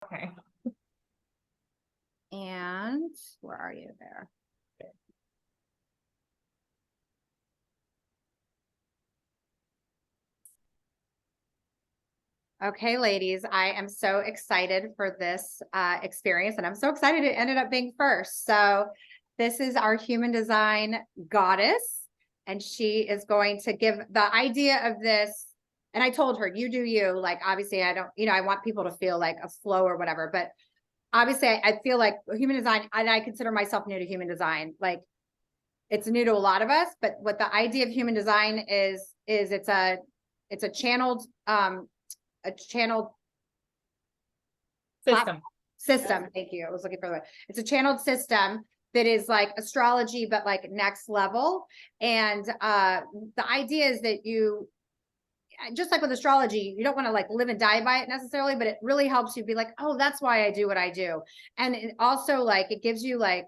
Okay. And where are you there? Okay, ladies, I am so excited for this experience, and I'm so excited it ended up being first. So this is our human design goddess, and she is going to give the idea of this. And I told her, you do you. Like, obviously, I don't, I want people to feel like a flow or whatever, but obviously I feel like human design, and I consider myself new to human design. Like, it's new to a lot of us, but what the idea of human design is it's a channeled system. Thank you. I was looking for the word. It's a channeled system that is like astrology, but like next level. And the idea is that you, just like with astrology, you don't want to like live and die by it necessarily, but it really helps you be like, oh, that's why I do what I do. And it also, like, it gives you like,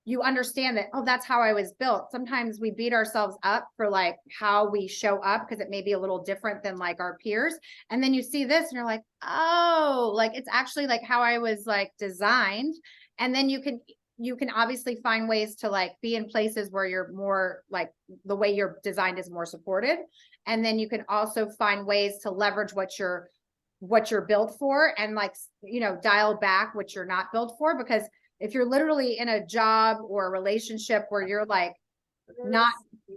you understand that, oh, that's how I was built. Sometimes we beat ourselves up for like how we show up because it may be a little different than like our peers. And then you see this and you're like, oh, like it's actually like how I was like designed. And then you can obviously find ways to like be in places where you're more like the way you're designed is more supported. And then you can also find ways to leverage what you're built for, and like, dial back what you're not built for. Because if you're literally in a job or a relationship where you're like not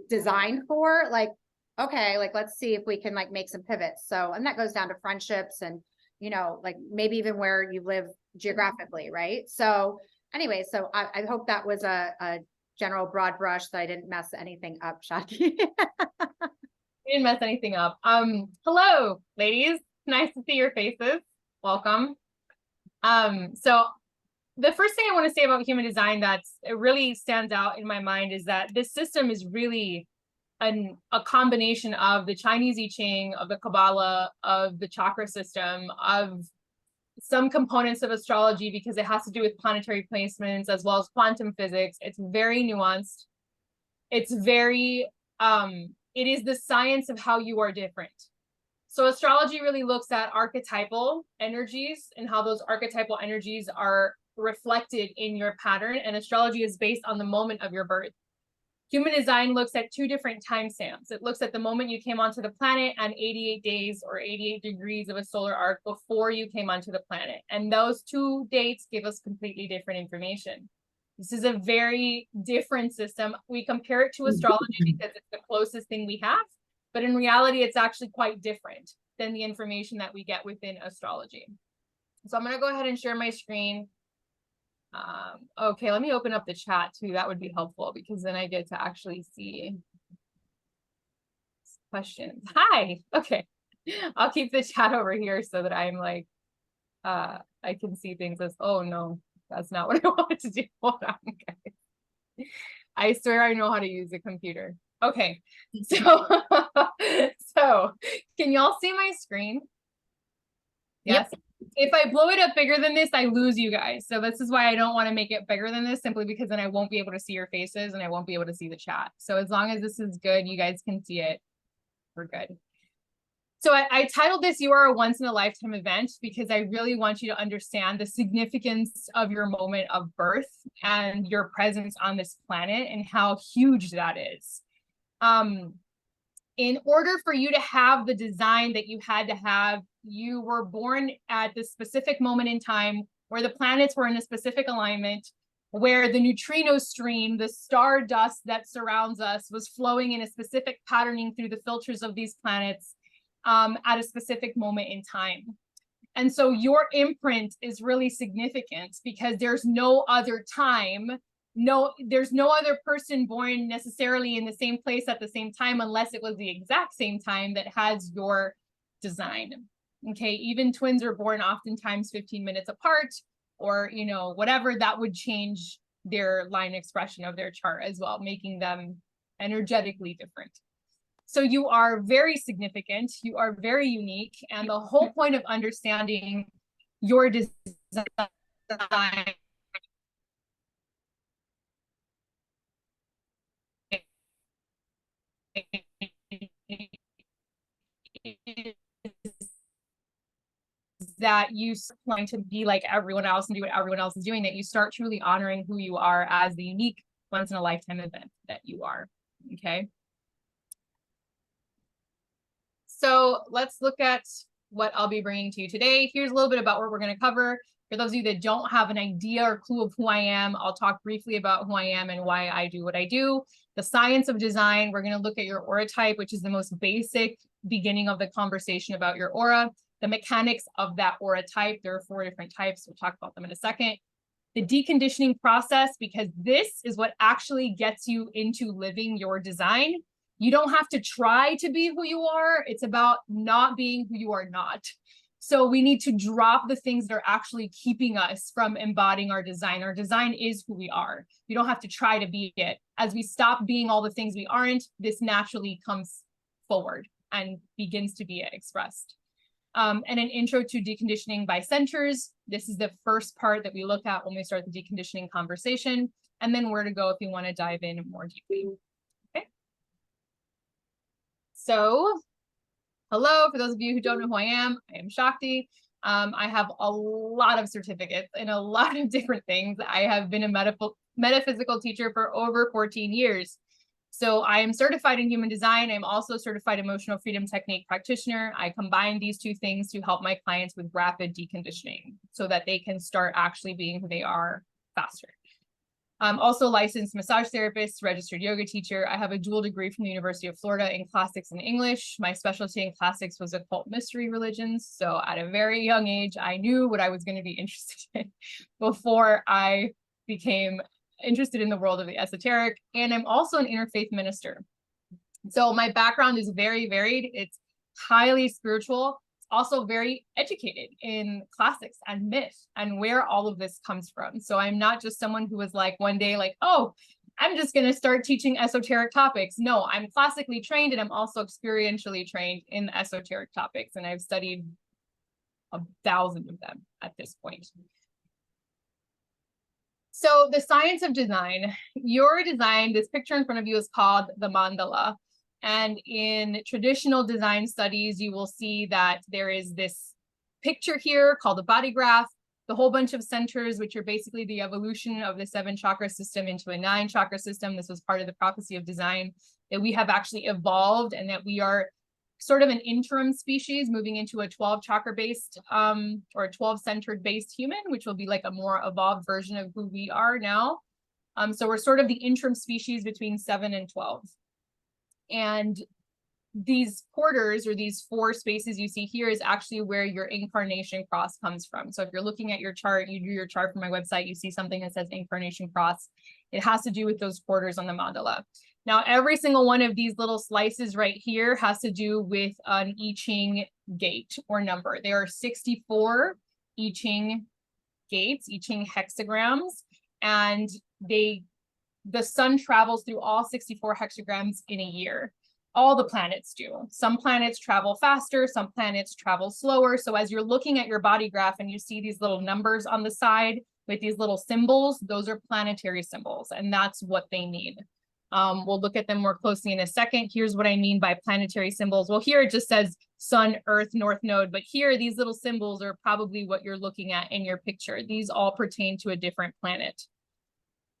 designed for, like, okay, like, let's see if we can like make some pivots. So, and that goes down to friendships and, like maybe even where you live geographically. Right. So anyway, so I hope that was a general broad brush, that I didn't mess anything up, Shakti. You didn't mess anything up. Hello, ladies. Nice to see your faces. Welcome. So the first thing I want to say about human design it really stands out in my mind is that this system is really a combination of the Chinese I Ching, of the Kabbalah, of the chakra system, of some components of astrology, because it has to do with planetary placements as well as quantum physics. It's very nuanced. It's very, it is the science of how you are different. So astrology really looks at archetypal energies and how those archetypal energies are reflected in your pattern, and astrology is based on the moment of your birth. Human design looks at two different timestamps. It looks at the moment you came onto the planet and 88 days or 88 degrees of a solar arc before you came onto the planet. And those two dates give us completely different information. This is a very different system. We compare it to astrology because it's the closest thing we have, but in reality, it's actually quite different than the information that we get within astrology. So I'm going to go ahead and share my screen. Okay, let me open up the chat too. That would be helpful because then I get to actually see questions. Hi. Okay. I'll keep the chat over here so that I'm like, I can see things as, oh no, that's not what I wanted to do. Hold on, guys. I swear I know how to use a computer. Okay. So, so can y'all see my screen? Yes. Yep. If I blow it up bigger than this, I lose you guys. So this is why I don't want to make it bigger than this, simply because then I won't be able to see your faces and I won't be able to see the chat. So as long as this is good, you guys can see it, we're good. So I titled this, You Are a Once in a Lifetime Event, because I really want you to understand the significance of your moment of birth and your presence on this planet and how huge that is. In order for you to have the design that you had to have, you were born at this specific moment in time where the planets were in a specific alignment, where the neutrino stream, the star dust that surrounds us, was flowing in a specific patterning through the filters of these planets at a specific moment in time. And so your imprint is really significant because there's no other time. There's no other person born necessarily in the same place at the same time, unless it was the exact same time that has your design. Okay, even twins are born oftentimes 15 minutes apart, or whatever, that would change their line expression of their chart as well, making them energetically different. So you are very significant, you are very unique, and the whole point of understanding your design that you start to be like everyone else and do what everyone else is doing, that you start truly honoring who you are as the unique once in a lifetime event that you are. Okay. So let's look at what I'll be bringing to you today. Here's a little bit about what we're going to cover. For those of you that don't have an idea or clue of who I am, I'll talk briefly about who I am and why I do what I do. The science of design, we're going to look at your aura type, which is the most basic beginning of the conversation about your aura. The mechanics of that aura type, there are 4 different types. We'll talk about them in a second. The deconditioning process, because this is what actually gets you into living your design. You don't have to try to be who you are. It's about not being who you are not. So we need to drop the things that are actually keeping us from embodying our design. Our design is who we are. You don't have to try to be it. As we stop being all the things we aren't, this naturally comes forward and begins to be expressed. And an intro to deconditioning by centers. This is the first part that we look at when we start the deconditioning conversation, and then where to go if you want to dive in more deeply. Okay. So, hello, for those of you who don't know who I am Shakti. I have a lot of certificates in a lot of different things. I have been a metaphysical teacher for over 14 years. So I am certified in human design. I'm also certified emotional freedom technique practitioner. I combine these 2 things to help my clients with rapid deconditioning so that they can start actually being who they are faster. I'm also licensed massage therapist, registered yoga teacher. I have a dual degree from the University of Florida in classics and English. My specialty in classics was occult mystery religions. So at a very young age, I knew what I was going to be interested in before I became interested in the world of the esoteric. And I'm also an interfaith minister. So my background is very varied. It's highly spiritual. It's also very educated in classics and myth and where all of this comes from. So I'm not just someone who was like one day like, oh, I'm just going to start teaching esoteric topics. No, I'm classically trained and I'm also experientially trained in esoteric topics. And I've studied 1,000 of them at this point. So the science of design, your design, this picture in front of you is called the mandala. And in traditional design studies, you will see that there is this picture here called a body graph, the whole bunch of centers, which are basically the evolution of the 7 chakra system into a 9 chakra system. This was part of the prophecy of design, that we have actually evolved and that we are sort of an interim species moving into a 12 chakra based or a 12 centered based human, which will be like a more evolved version of who we are now. So we're sort of the interim species between 7 and 12. And these quarters or these 4 spaces you see here is actually where your incarnation cross comes from. So if you're looking at your chart, you do your chart from my website, you see something that says incarnation cross. It has to do with those quarters on the mandala. Now, every single one of these little slices right here has to do with an I Ching gate or number. There are 64 I Ching gates, I Ching hexagrams, and the sun travels through all 64 hexagrams in a year. All the planets do. Some planets travel faster, some planets travel slower. So as you're looking at your body graph and you see these little numbers on the side with these little symbols, those are planetary symbols, and that's what they need. We'll look at them more closely in a second. Here's what I mean by planetary symbols. Well, here it just says sun, earth, north node, but here these little symbols are probably what you're looking at in your picture. These all pertain to a different planet.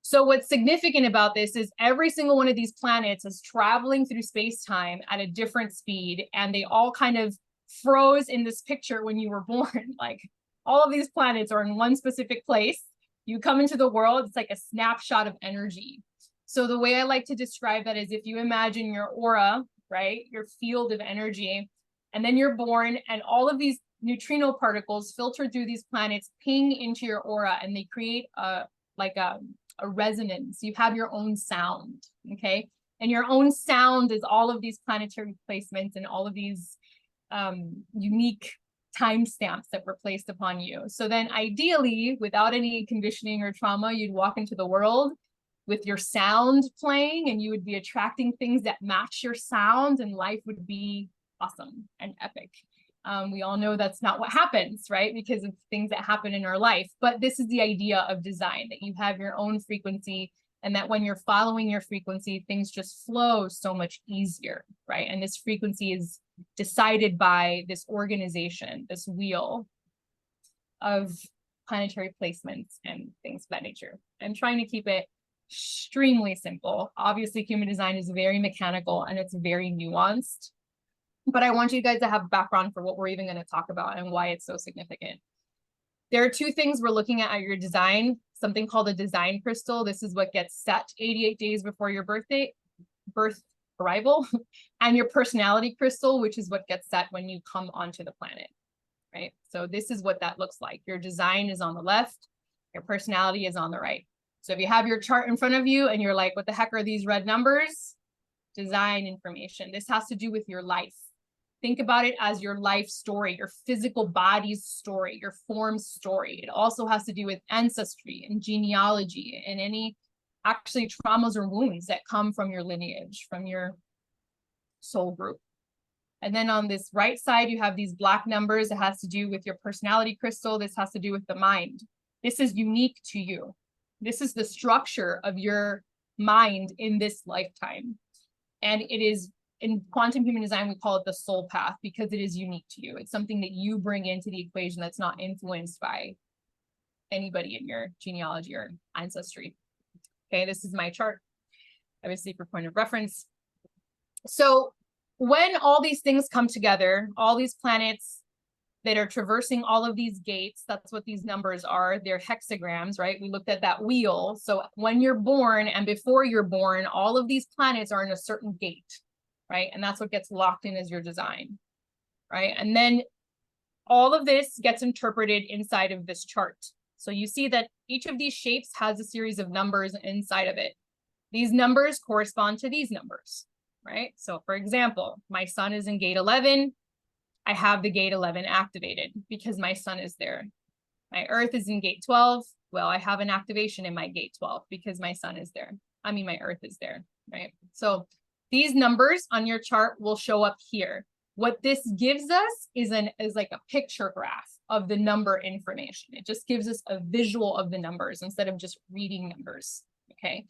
So what's significant about this is every single one of these planets is traveling through space-time at a different speed, and they all kind of froze in this picture when you were born. Like all of these planets are in one specific place. You come into the world, it's like a snapshot of energy. So the way I like to describe that is if you imagine your aura, right, your field of energy, and then you're born and all of these neutrino particles filter through these planets, ping into your aura, and they create a resonance. You have your own sound, okay? And your own sound is all of these planetary placements and all of these unique timestamps that were placed upon you. So then ideally, without any conditioning or trauma, you'd walk into the world with your sound playing and you would be attracting things that match your sound and life would be awesome and epic. We all know that's not what happens, right? Because of things that happen in our life. But this is the idea of design, that you have your own frequency and that when you're following your frequency, things just flow so much easier, right? And this frequency is decided by this organization, this wheel. of planetary placements and things of that nature. I'm trying to keep it extremely simple. Obviously, human design is very mechanical and it's very nuanced, but I want you guys to have background for what we're even going to talk about and why it's so significant. There are two things we're looking at your design, something called a design crystal. This is what gets set 88 days before your birth arrival, and your personality crystal, which is what gets set when you come onto the planet, right? So this is what that looks like. Your design is on the left, your personality is on the right. So if you have your chart in front of you and you're like, what the heck are these red numbers? Design information. This has to do with your life. Think about it as your life story, your physical body's story, your form story. It also has to do with ancestry and genealogy and any actually traumas or wounds that come from your lineage, from your soul group. And then on this right side, you have these black numbers. It has to do with your personality crystal. This has to do with the mind. This is unique to you. This is the structure of your mind in this lifetime. And it is, in quantum human design, we call it the soul path because it is unique to you. It's something that you bring into the equation that's not influenced by anybody in your genealogy or ancestry. Okay, this is my chart, obviously for point of reference. So when all these things come together, all these planets that are traversing all of these gates, that's what these numbers are. They're hexagrams, right? We looked at that wheel. So when you're born and before you're born, all of these planets are in a certain gate, right? And that's what gets locked in as your design, right? And then all of this gets interpreted inside of this chart. So you see that each of these shapes has a series of numbers inside of it. These numbers correspond to these numbers, right? So for example, my sun is in gate 11. I have the gate 11 activated because my sun is there. My earth is in gate 12. Well, I have an activation in my gate 12 because my sun is there. I mean, my earth is there, right? So these numbers on your chart will show up here. What this gives us is like a picture graph of the number information. It just gives us a visual of the numbers instead of just reading numbers, okay?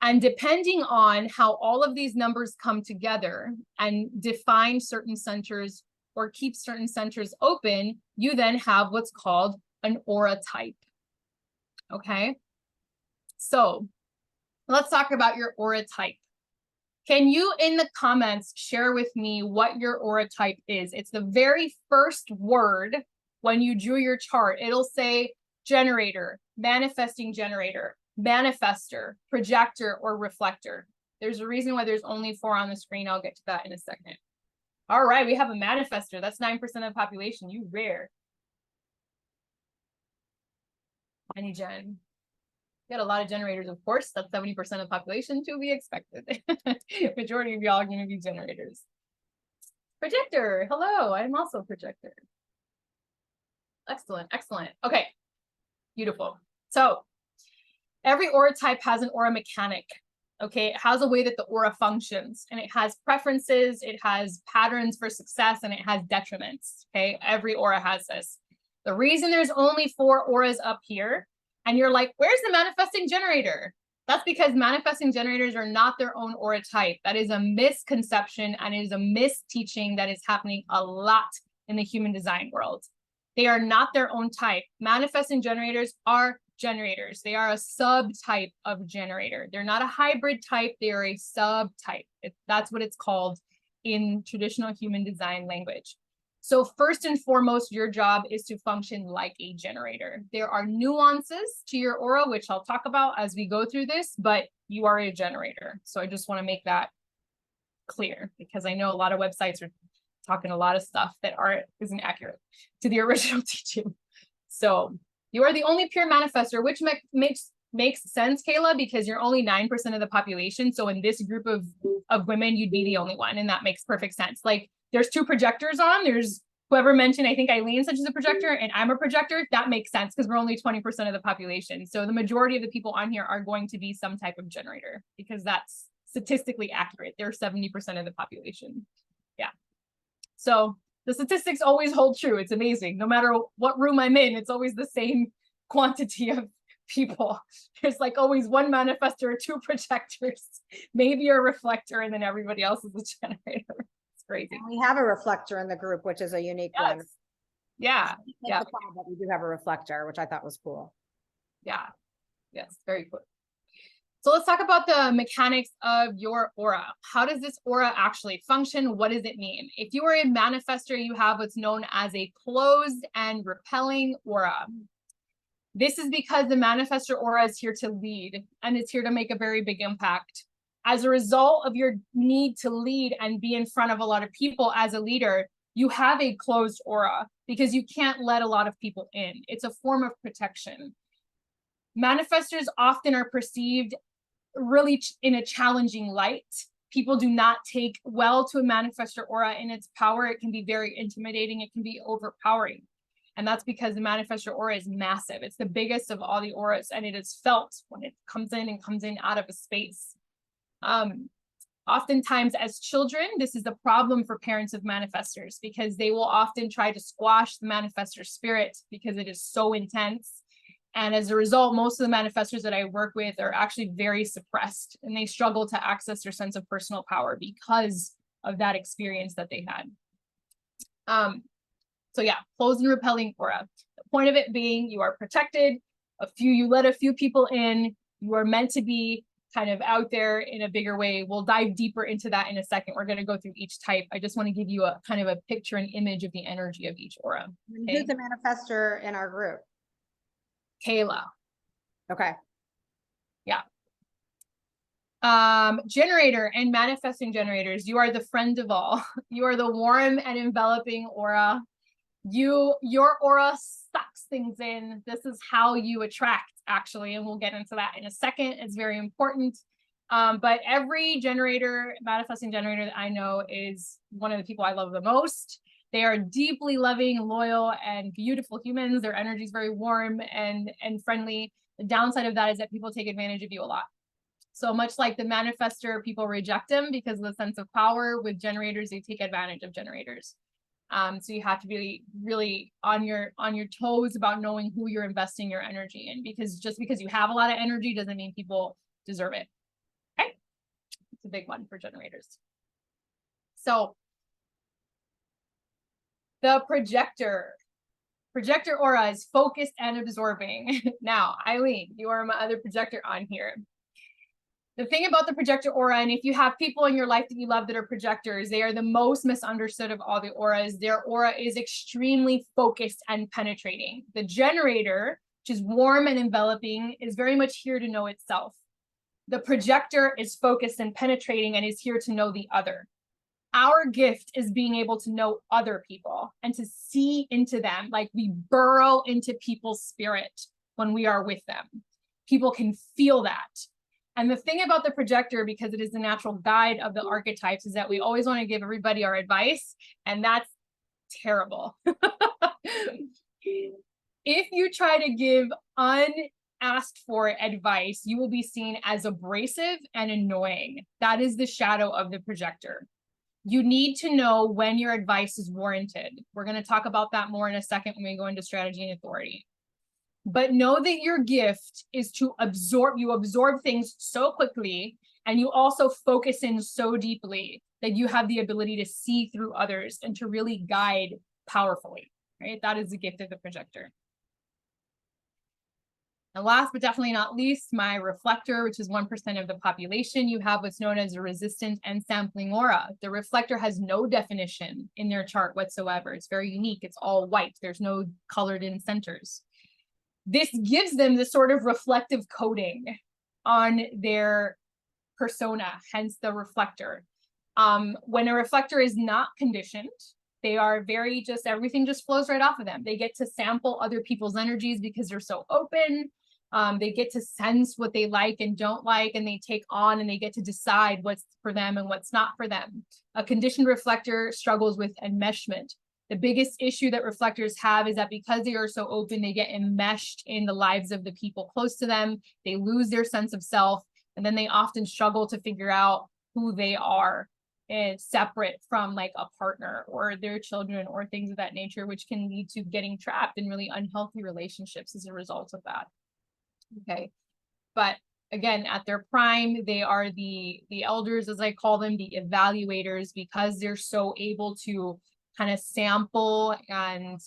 And depending on how all of these numbers come together and define certain centers or keep certain centers open, you then have what's called an aura type, okay? So let's talk about your aura type. Can you, in the comments, share with me what your aura type is? It's the very first word when you drew your chart. It'll say generator, manifesting generator, manifester, projector, or reflector. There's a reason why there's only 4 on the screen. I'll get to that in a second. All right, we have a manifester. That's 9% of the population. You rare. Any gen. You got a lot of generators, of course. That's 70% of the population to be expected. Majority of y'all are going to be generators. Projector. Hello, I'm also a projector. Excellent, excellent. Okay, beautiful. So every aura type has an aura mechanic. Okay, it has a way that the aura functions, and it has preferences, it has patterns for success, and it has detriments. Okay, every aura has this. The reason there's only 4 auras up here, and you're like, where's the manifesting generator? That's because manifesting generators are not their own aura type. That is a misconception, and it is a misteaching that is happening a lot in the human design world. They are not their own type. Manifesting generators are generators. They are a subtype of generator. They're not a hybrid type. They are a subtype. That's what it's called in traditional human design language. So first and foremost, your job is to function like a generator. There are nuances to your aura, which I'll talk about as we go through this, but you are a generator. So I just want to make that clear because I know a lot of websites are talking a lot of stuff that isn't accurate to the original teaching. So you are the only pure manifester, which makes sense, Kayla, because you're only 9% of the population. So in this group of women, you'd be the only one, and that makes perfect sense. Like there's 2 projectors on. There's whoever mentioned, I think Eileen said she's a projector, and I'm a projector. That makes sense because we're only 20% of the population. So the majority of the people on here are going to be some type of generator because that's statistically accurate. They're 70% of the population. Yeah. So the statistics always hold true. It's amazing. No matter what room I'm in, it's always the same quantity of people. There's like always 1 manifestor or 2 projectors, maybe a reflector, and then everybody else is a generator. It's crazy. And we have a reflector in the group, which is a unique one. Yeah. Like Yeah. the cloud, but we do have a reflector, which I thought was cool. Yeah. Yes. Very cool. So let's talk about the mechanics of your aura. How does this aura actually function? What does it mean? If you are a manifestor, you have what's known as a closed and repelling aura. This is because the manifestor aura is here to lead, and it's here to make a very big impact. As a result of your need to lead and be in front of a lot of people as a leader, you have a closed aura because you can't let a lot of people in. It's a form of protection. Manifestors often are perceived really in a challenging light. People do not take well to a manifestor aura in its power. It can be very intimidating. It can be overpowering. And that's because the manifestor aura is massive. It's the biggest of all the auras, and it is felt when it comes in and comes in out of a space. Oftentimes as children, this is the problem for parents of manifestors, because they will often try to squash the manifestor spirit because it is so intense. And as a result, most of the manifestors that I work with are actually very suppressed, and they struggle to access their sense of personal power because of that experience that they had. So yeah, closed and repelling aura. The point of it being you are protected. You let a few people in. You are meant to be kind of out there in a bigger way. We'll dive deeper into that in a second. We're going to go through each type. I just want to give you a kind of a picture and image of the energy of each aura. Okay? Who's the manifestor in our group? Kayla. Okay. Yeah. Generator and manifesting generators, you are the friend of all. You are the warm and enveloping aura. Your aura sucks things in. This is how you attract, actually, and we'll get into that in a second. It's very important. But every generator, manifesting generator that I know is one of the people I love the most. They are deeply loving, loyal, and beautiful humans. Their energy is very warm and friendly. The downside of that is that people take advantage of you a lot. So much like the manifestor, people reject them because of the sense of power. With generators, they take advantage of generators. So you have to be really on your toes about knowing who you're investing your energy in, because just because you have a lot of energy doesn't mean people deserve it. Okay, it's a big one for generators. So the projector aura is focused and absorbing. Now, Eileen, you are my other projector on here. The thing about the projector aura, and if you have people in your life that you love that are projectors, they are the most misunderstood of all the auras. Their aura is extremely focused and penetrating. The generator, which is warm and enveloping, is very much here to know itself. The projector is focused and penetrating and is here to know the other. Our gift is being able to know other people and to see into them, like we burrow into people's spirit when we are with them. People can feel that. And the thing about the projector, because it is the natural guide of the archetypes, is that we always want to give everybody our advice, and that's terrible. If you try to give unasked for advice, you will be seen as abrasive and annoying. That is the shadow of the projector. You need to know when your advice is warranted. We're going to talk about that more in a second when we go into strategy and authority. But know that your gift is to absorb. You absorb things so quickly, and you also focus in so deeply that you have the ability to see through others and to really guide powerfully, right? That is the gift of the projector. And last but definitely not least, my reflector, which is 1% of the population. You have what's known as a resistant and sampling aura. The reflector has no definition in their chart whatsoever. It's very unique. It's all white. There's no colored in centers. This gives them this sort of reflective coating on their persona, hence the reflector. When a reflector is not conditioned, they are very everything just flows right off of them. They get to sample other people's energies because they're so open. They get to sense what they like and don't like, and they take on and they get to decide what's for them and what's not for them. A conditioned reflector struggles with enmeshment. The biggest issue that reflectors have is that because they are so open, they get enmeshed in the lives of the people close to them. They lose their sense of self, and then they often struggle to figure out who they are, and separate from like a partner or their children or things of that nature, which can lead to getting trapped in really unhealthy relationships as a result of that. Okay. But again, at their prime, they are the elders, as I call them, the evaluators, because they're so able to kind of sample and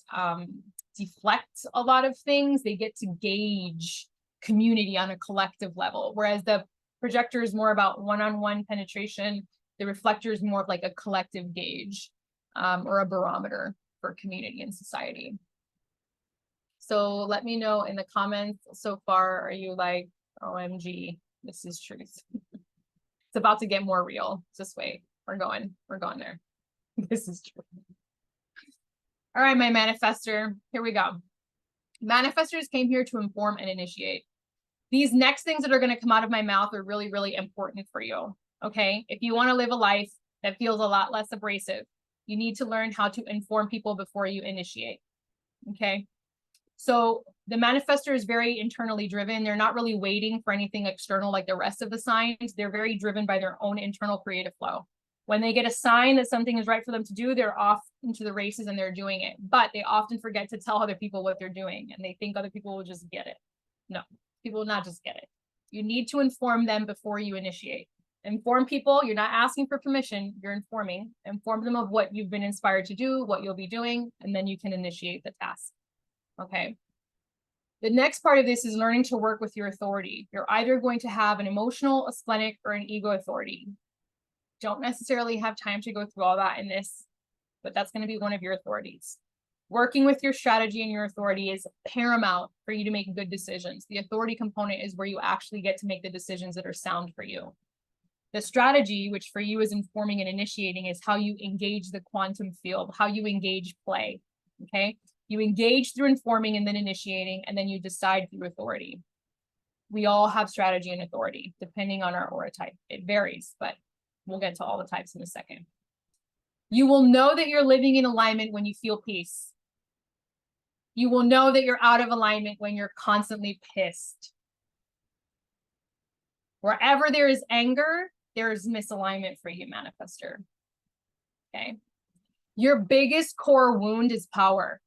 deflect a lot of things. They get to gauge community on a collective level, whereas the projector is more about one-on-one penetration. The reflector is more of like a collective gauge or a barometer for community and society. So let me know in the comments so far, are you like, OMG, this is truth. It's about to get more real. Just wait, we're going there. This is true. All right, my manifester, here we go. Manifestors came here to inform and initiate. These next things that are going to come out of my mouth are really, really important for you. Okay. If you want to live a life that feels a lot less abrasive, you need to learn how to inform people before you initiate. Okay. So the manifestor is very internally driven. They're not really waiting for anything external like the rest of the signs. They're very driven by their own internal creative flow. When they get a sign that something is right for them to do, they're off into the races and they're doing it. But they often forget to tell other people what they're doing, and they think other people will just get it. No, people will not just get it. You need to inform them before you initiate. Inform people. You're not asking for permission. You're informing. Inform them of what you've been inspired to do, what you'll be doing, and then you can initiate the task. Okay. The next part of this is learning to work with your authority. You're either going to have an emotional, a splenic, or an ego authority. Don't necessarily have time to go through all that in this, but that's going to be one of your authorities. Working with your strategy and your authority is paramount for you to make good decisions. The authority component is where you actually get to make the decisions that are sound for you. The strategy, which for you is informing and initiating, is how you engage the quantum field, how you engage play. Okay. You engage through informing and then initiating, and then you decide through authority. We all have strategy and authority, depending on our aura type. It varies, but we'll get to all the types in a second. You will know that you're living in alignment when you feel peace. You will know that you're out of alignment when you're constantly pissed. Wherever there is anger, there is misalignment for you, manifester. Okay. Your biggest core wound is power.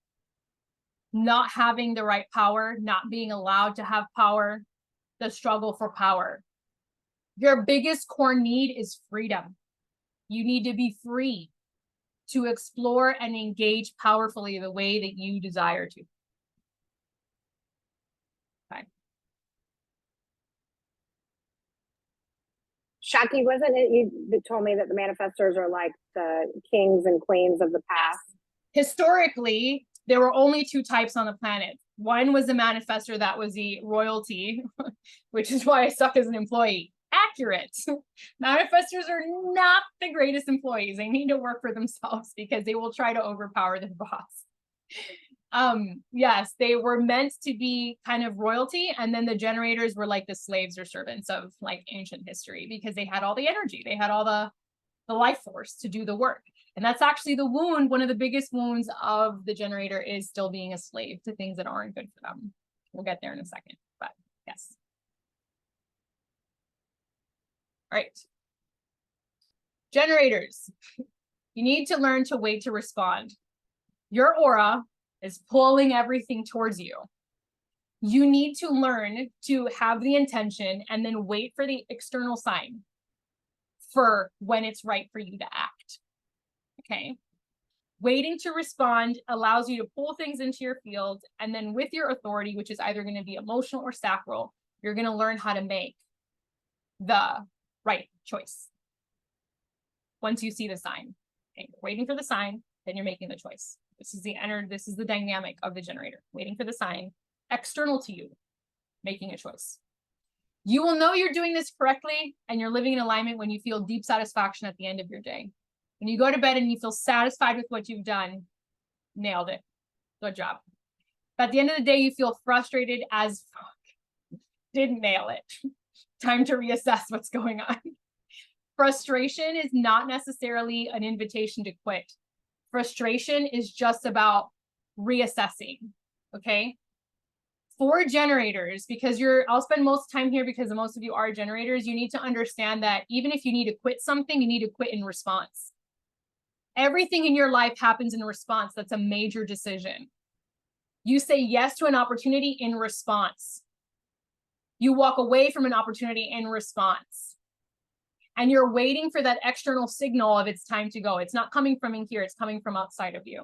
Not having the right power, not being allowed to have power, the struggle for power. Your biggest core need is freedom. You need to be free to explore and engage powerfully the way that you desire to. Okay. Shakti, wasn't it you that told me that the manifestors are like the kings and queens of the past? Historically, there were only two types on the planet. One was the manifestor that was the royalty, which is why I suck as an employee. Accurate. Manifestors are not the greatest employees. They need to work for themselves because they will try to overpower their boss. Yes, they were meant to be kind of royalty, and then the generators were like the slaves or servants of like ancient history because they had all the energy, they had all the life force to do the work. And that's actually the wound. One of the biggest wounds of the generator is still being a slave to things that aren't good for them. We'll get there in a second, but yes. All right. Generators, you need to learn to wait to respond. Your aura is pulling everything towards you. You need to learn to have the intention and then wait for the external sign for when it's right for you to act. Okay. Waiting to respond allows you to pull things into your field, and then with your authority, which is either going to be emotional or sacral, you're going to learn how to make the right choice. Once you see the sign, okay, waiting for the sign, then you're making the choice. This is the dynamic of the generator. Waiting for the sign, external to you, making a choice. You will know you're doing this correctly and you're living in alignment when you feel deep satisfaction at the end of your day. When you go to bed and you feel satisfied with what you've done, nailed it. Good job. But at the end of the day, you feel frustrated as fuck. Didn't nail it. Time to reassess what's going on. Frustration is not necessarily an invitation to quit. Frustration is just about reassessing. Okay. For generators, because I'll spend most time here because most of you are generators, you need to understand that even if you need to quit something, you need to quit in response. Everything in your life happens in response. That's a major decision. You say yes to an opportunity in response. You walk away from an opportunity in response. And you're waiting for that external signal of it's time to go. It's not coming from in here, it's coming from outside of you.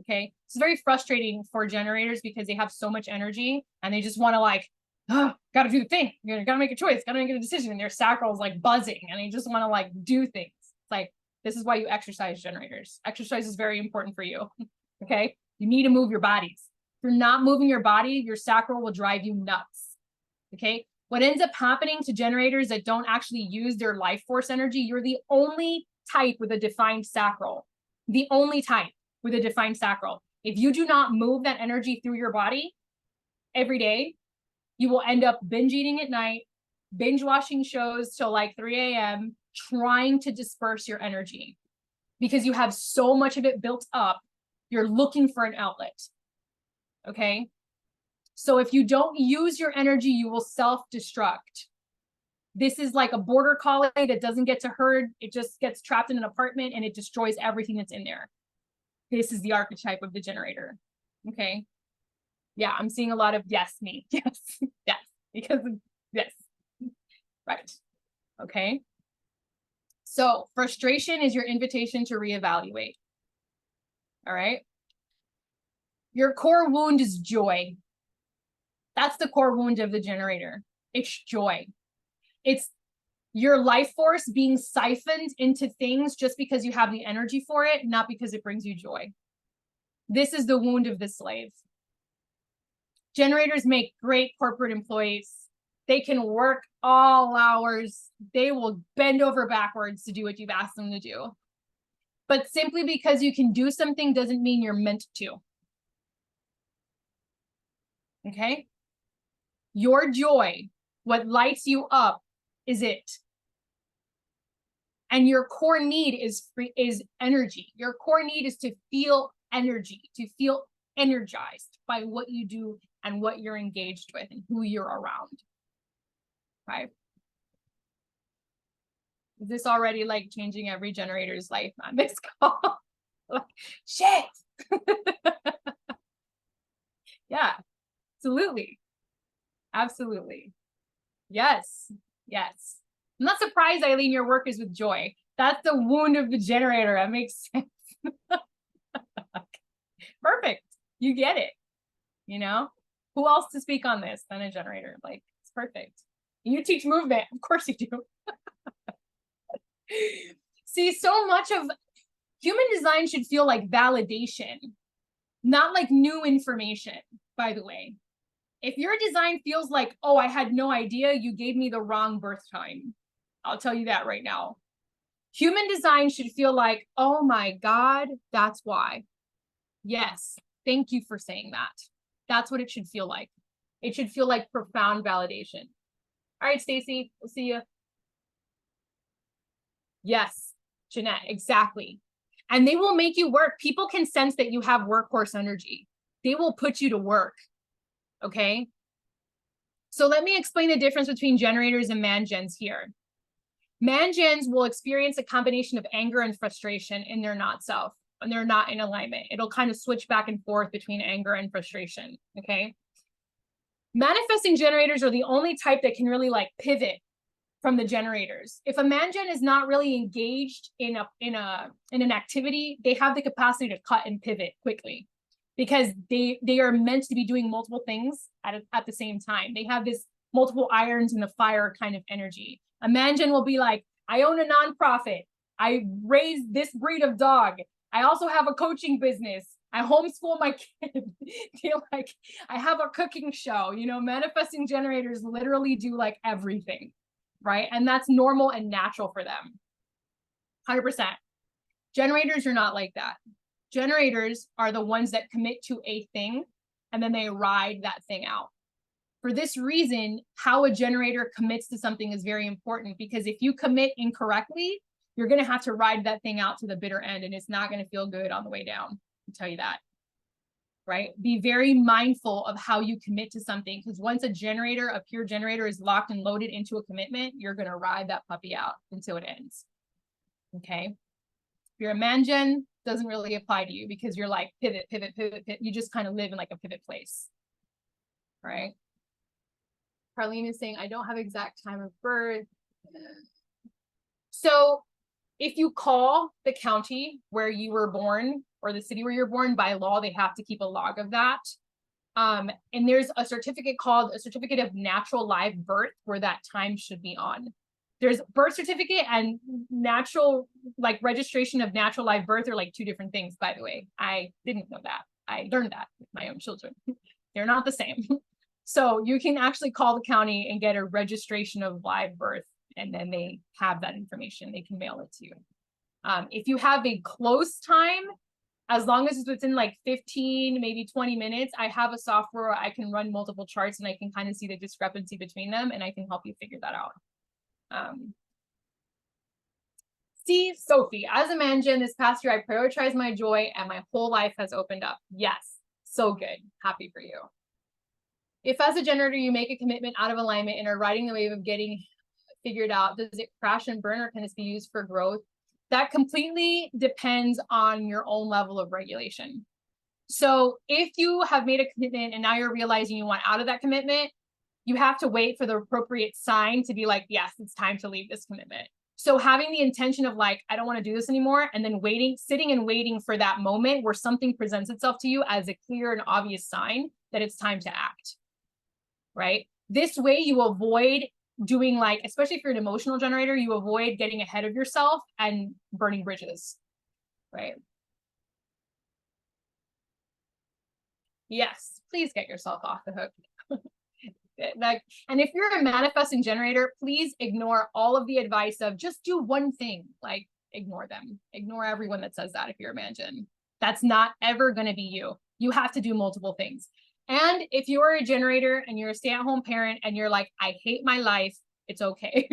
Okay. It's very frustrating for generators because they have so much energy and they just want to like, oh, gotta do the thing. You gotta make a choice, gotta make a decision. And their sacral is like buzzing and they just want to like do things. It's like, this is why you exercise, generators. Exercise is very important for you. Okay. You need to move your bodies. If you're not moving your body, your sacral will drive you nuts. Okay. What ends up happening to generators that don't actually use their life force energy, you're the only type with a defined sacral. The only type with a defined sacral. If you do not move that energy through your body every day, you will end up binge eating at night, binge watching shows till like 3 a.m., trying to disperse your energy because you have so much of it built up. You're looking for an outlet. Okay. So if you don't use your energy, you will self-destruct. This is like a border collie that doesn't get to herd. It just gets trapped in an apartment and it destroys everything that's in there. This is the archetype of the generator. Okay. Yeah, I'm seeing a lot of yes, me. Yes, yes, because of yes. Right. Okay. So frustration is your invitation to reevaluate. All right. Your core wound is joy. That's the core wound of the generator. It's joy. It's your life force being siphoned into things just because you have the energy for it, not because it brings you joy. This is the wound of the slave. Generators make great corporate employees. They can work all hours. They will bend over backwards to do what you've asked them to do. But simply because you can do something doesn't mean you're meant to. Okay? Your joy, what lights you up, is it. And your core need is energy. Your core need is to feel energy, to feel energized by what you do and what you're engaged with and who you're around. Okay? Is this already like changing every generator's life on this call? Like, shit. Yeah, absolutely. Absolutely. Yes. Yes. I'm not surprised, Eileen, your work is with joy. That's the wound of the generator. That makes sense. Perfect. You get it. You know, who else to speak on this than a generator? Like, it's perfect. You teach movement. Of course you do. See, so much of human design should feel like validation, not like new information, by the way. If your design feels like, oh, I had no idea, you gave me the wrong birth time. I'll tell you that right now. Human design should feel like, oh my God, that's why. Yes, thank you for saying that. That's what it should feel like. It should feel like profound validation. All right, Stacy, we'll see you. Yes, Jeanette, exactly. And they will make you work. People can sense that you have workhorse energy. They will put you to work. Okay. So let me explain the difference between generators and man-gens here. Man-gens will experience a combination of anger and frustration in their not self, when they're not in alignment. It'll kind of switch back and forth between anger and frustration. Okay. Manifesting generators are the only type that can really like pivot from the generators. If a man-gen is not really engaged in an activity, they have the capacity to cut and pivot quickly because they are meant to be doing multiple things at the same time. They have this multiple irons in the fire kind of energy. A man-gen will be like, I own a nonprofit. I raise this breed of dog. I also have a coaching business. I homeschool my kid. They're like, I have a cooking show. You know, manifesting generators literally do like everything, right? And that's normal and natural for them. 100%. Generators are not like that. Generators are the ones that commit to a thing and then they ride that thing out. For this reason, how a generator commits to something is very important because if you commit incorrectly, you're going to have to ride that thing out to the bitter end and it's not going to feel good on the way down. I'll tell you that. Right? Be very mindful of how you commit to something because once a pure generator is locked and loaded into a commitment, you're going to ride that puppy out until it ends. Okay. If you're a man-gen, doesn't really apply to you because you're like pivot, pivot, pivot, pivot. You just kind of live in like a pivot place. Right? Carlene is saying, I don't have exact time of birth. So if you call the county where you were born or the city where you're born, by law, they have to keep a log of that. And there's a certificate called a certificate of natural live birth where that time should be on. There's birth certificate and natural, like registration of natural live birth are like two different things, by the way. I didn't know that. I learned that with my own children. They're not the same. So you can actually call the county and get a registration of live birth, and then they have that information. They can mail it to you. If you have a close time, as long as it's within like 15, maybe 20 minutes, I have a software where I can run multiple charts and I can kind of see the discrepancy between them, and I can help you figure that out. See, Sophie, as a manager this past year, I prioritized my joy and my whole life has opened up. Yes, so good. Happy for you. If as a generator, you make a commitment out of alignment and are riding the wave of getting figured out, does it crash and burn, or can this be used for growth? That completely depends on your own level of regulation. So if you have made a commitment and now you're realizing you want out of that commitment, you have to wait for the appropriate sign to be like, yes, it's time to leave this commitment. So having the intention of like, I don't want to do this anymore, and then waiting, sitting and waiting for that moment where something presents itself to you as a clear and obvious sign that it's time to act, right? This way you avoid doing like, especially if you're an emotional generator, you avoid getting ahead of yourself and burning bridges, right? Yes, please get yourself off the hook. Like, and if you're a manifesting generator, please ignore all of the advice of just do one thing. Like, ignore them. Ignore everyone that says that if you're a man-gen. That's not ever going to be you. You have to do multiple things. And if you're a generator and you're a stay-at-home parent and you're like, I hate my life, it's okay.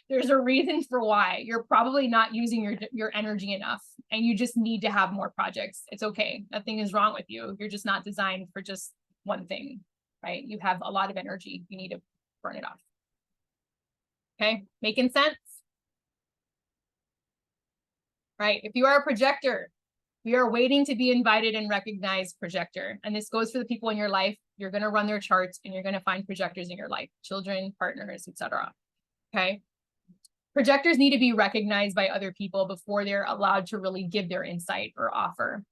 There's a reason for why. You're probably not using your energy enough, and you just need to have more projects. It's okay. Nothing is wrong with you. You're just not designed for just one thing, right? You have a lot of energy. You need to burn it off. Okay, making sense? Right, if you are a projector, we are waiting to be invited and recognized projector. And this goes for the people in your life. You're going to run their charts and you're going to find projectors in your life, children, partners, etc. Okay. Projectors need to be recognized by other people before they're allowed to really give their insight or offer.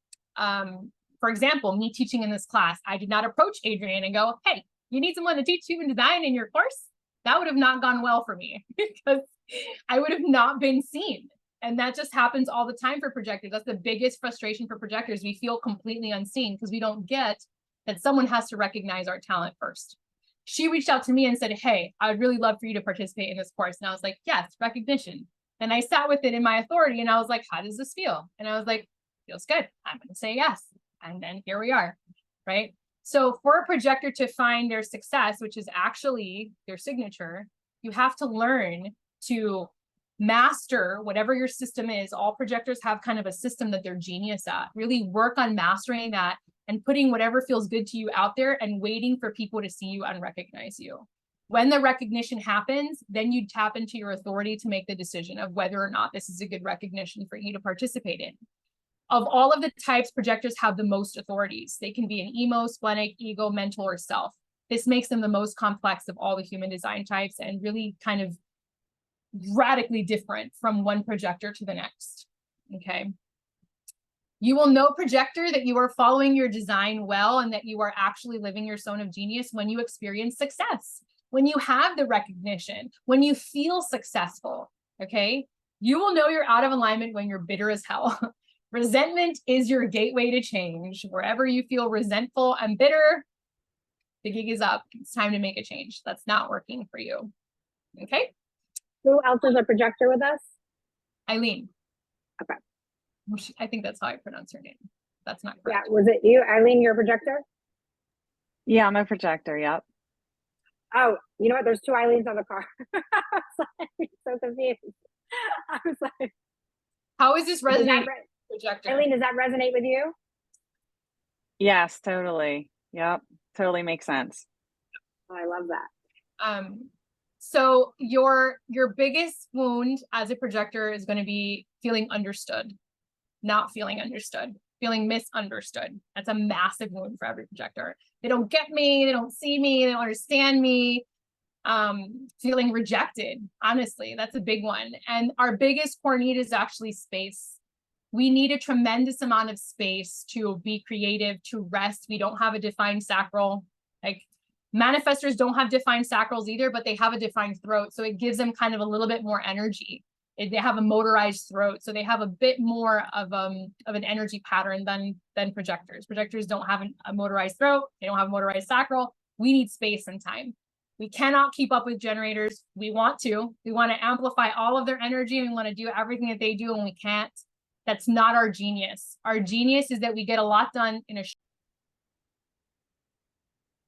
For example, me teaching in this class, I did not approach Adrienne and go, hey, you need someone to teach human design in your course? That would have not gone well for me because I would have not been seen. And that just happens all the time for projectors. That's the biggest frustration for projectors. We feel completely unseen because we don't get that someone has to recognize our talent first. She reached out to me and said, hey, I would really love for you to participate in this course. And I was like, yes, recognition. And I sat with it in my authority and I was like, how does this feel? And I was like, feels good. I'm going to say yes. And then here we are, right? So for a projector to find their success, which is actually their signature, you have to learn to master whatever your system is. All projectors have kind of a system that they're genius at. Really work on mastering that and putting whatever feels good to you out there and waiting for people to see you and recognize you. When the recognition happens, then you tap into your authority to make the decision of whether or not this is a good recognition for you to participate in. Of all of the types, projectors have the most authorities. They can be an emo, splenic, ego, mental, or self. This makes them the most complex of all the human design types and really kind of radically different from one projector to the next. Okay. You will know, projector, that you are following your design well and that you are actually living your zone of genius when you experience success, when you have the recognition, when you feel successful. Okay. You will know you're out of alignment when you're bitter as hell. Resentment is your gateway to change. Wherever you feel resentful and bitter, the gig is up. It's time to make a change. That's not working for you. Okay. Who else is a projector with us? Eileen. Okay. I think that's how I pronounce her name. That's not Yeah, correct. was it you, Eileen? You're a projector? Yeah, I'm a projector. Yep. Oh, you know what? There's two Eileens on the car. I was like, so confused. I was like, How is this does that resonating? Projector. Eileen, does that resonate with you? Yes, totally. Yep. Totally makes sense. Oh, I love that. So your biggest wound as a projector is going to be feeling understood, not feeling understood, feeling misunderstood. That's a massive wound for every projector. They don't get me, they don't see me, they don't understand me. feeling rejected. Honestly, that's a big one. And our biggest core need is actually space. We need a tremendous amount of space to be creative, to rest. We don't have a defined sacral. Like manifestors don't have defined sacrals either, but they have a defined throat. So it gives them kind of a little bit more energy. They have a motorized throat. So they have a bit more of an energy pattern than projectors. Projectors don't have a motorized throat. They don't have a motorized sacral. We need space and time. We cannot keep up with generators. We want to amplify all of their energy. We want to do everything that they do, and we can't. That's not our genius. Our genius is that we get a lot done in a.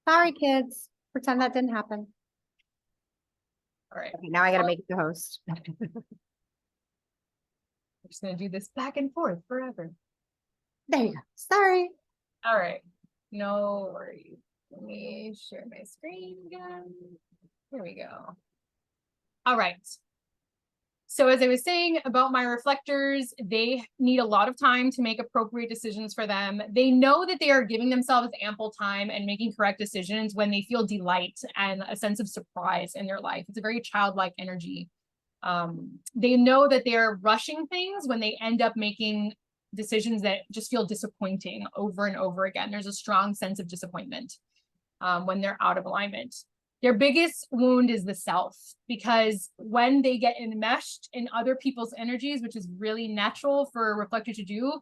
Sorry, kids. Pretend that didn't happen. All right. Okay, now I got to make you the host. I'm just going to do this back and forth forever. There you go. Sorry. All right. No worries. Let me share my screen again. Here we go. All right. So as I was saying about my reflectors, they need a lot of time to make appropriate decisions for them. They know that they are giving themselves ample time and making correct decisions when they feel delight and a sense of surprise in their life. It's a very childlike energy. They know that they're rushing things when they end up making decisions that just feel disappointing over and over again. There's a strong sense of disappointment when they're out of alignment. Their biggest wound is the self, because when they get enmeshed in other people's energies, which is really natural for a reflector to do,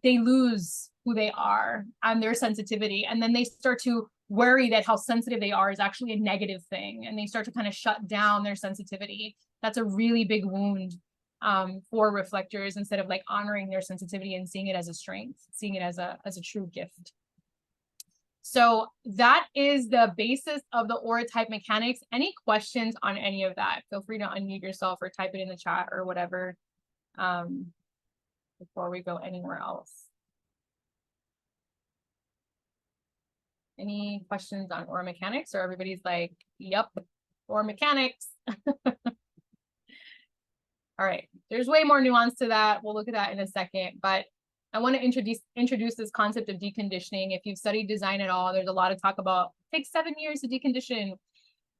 they lose who they are and their sensitivity. And then they start to worry that how sensitive they are is actually a negative thing. And they start to kind of shut down their sensitivity. That's a really big wound for reflectors, instead of like honoring their sensitivity and seeing it as a strength, seeing it as a true gift. So that is the basis of the aura type mechanics. Any questions on any of that? Feel free to unmute yourself or type it in the chat or whatever before we go anywhere else. Any questions on aura mechanics, or everybody's like, yep, aura mechanics. All right, there's way more nuance to that. We'll look at that in a second, but I want to introduce this concept of deconditioning. If you've studied design at all, there's a lot of talk about it takes 7 years to decondition. It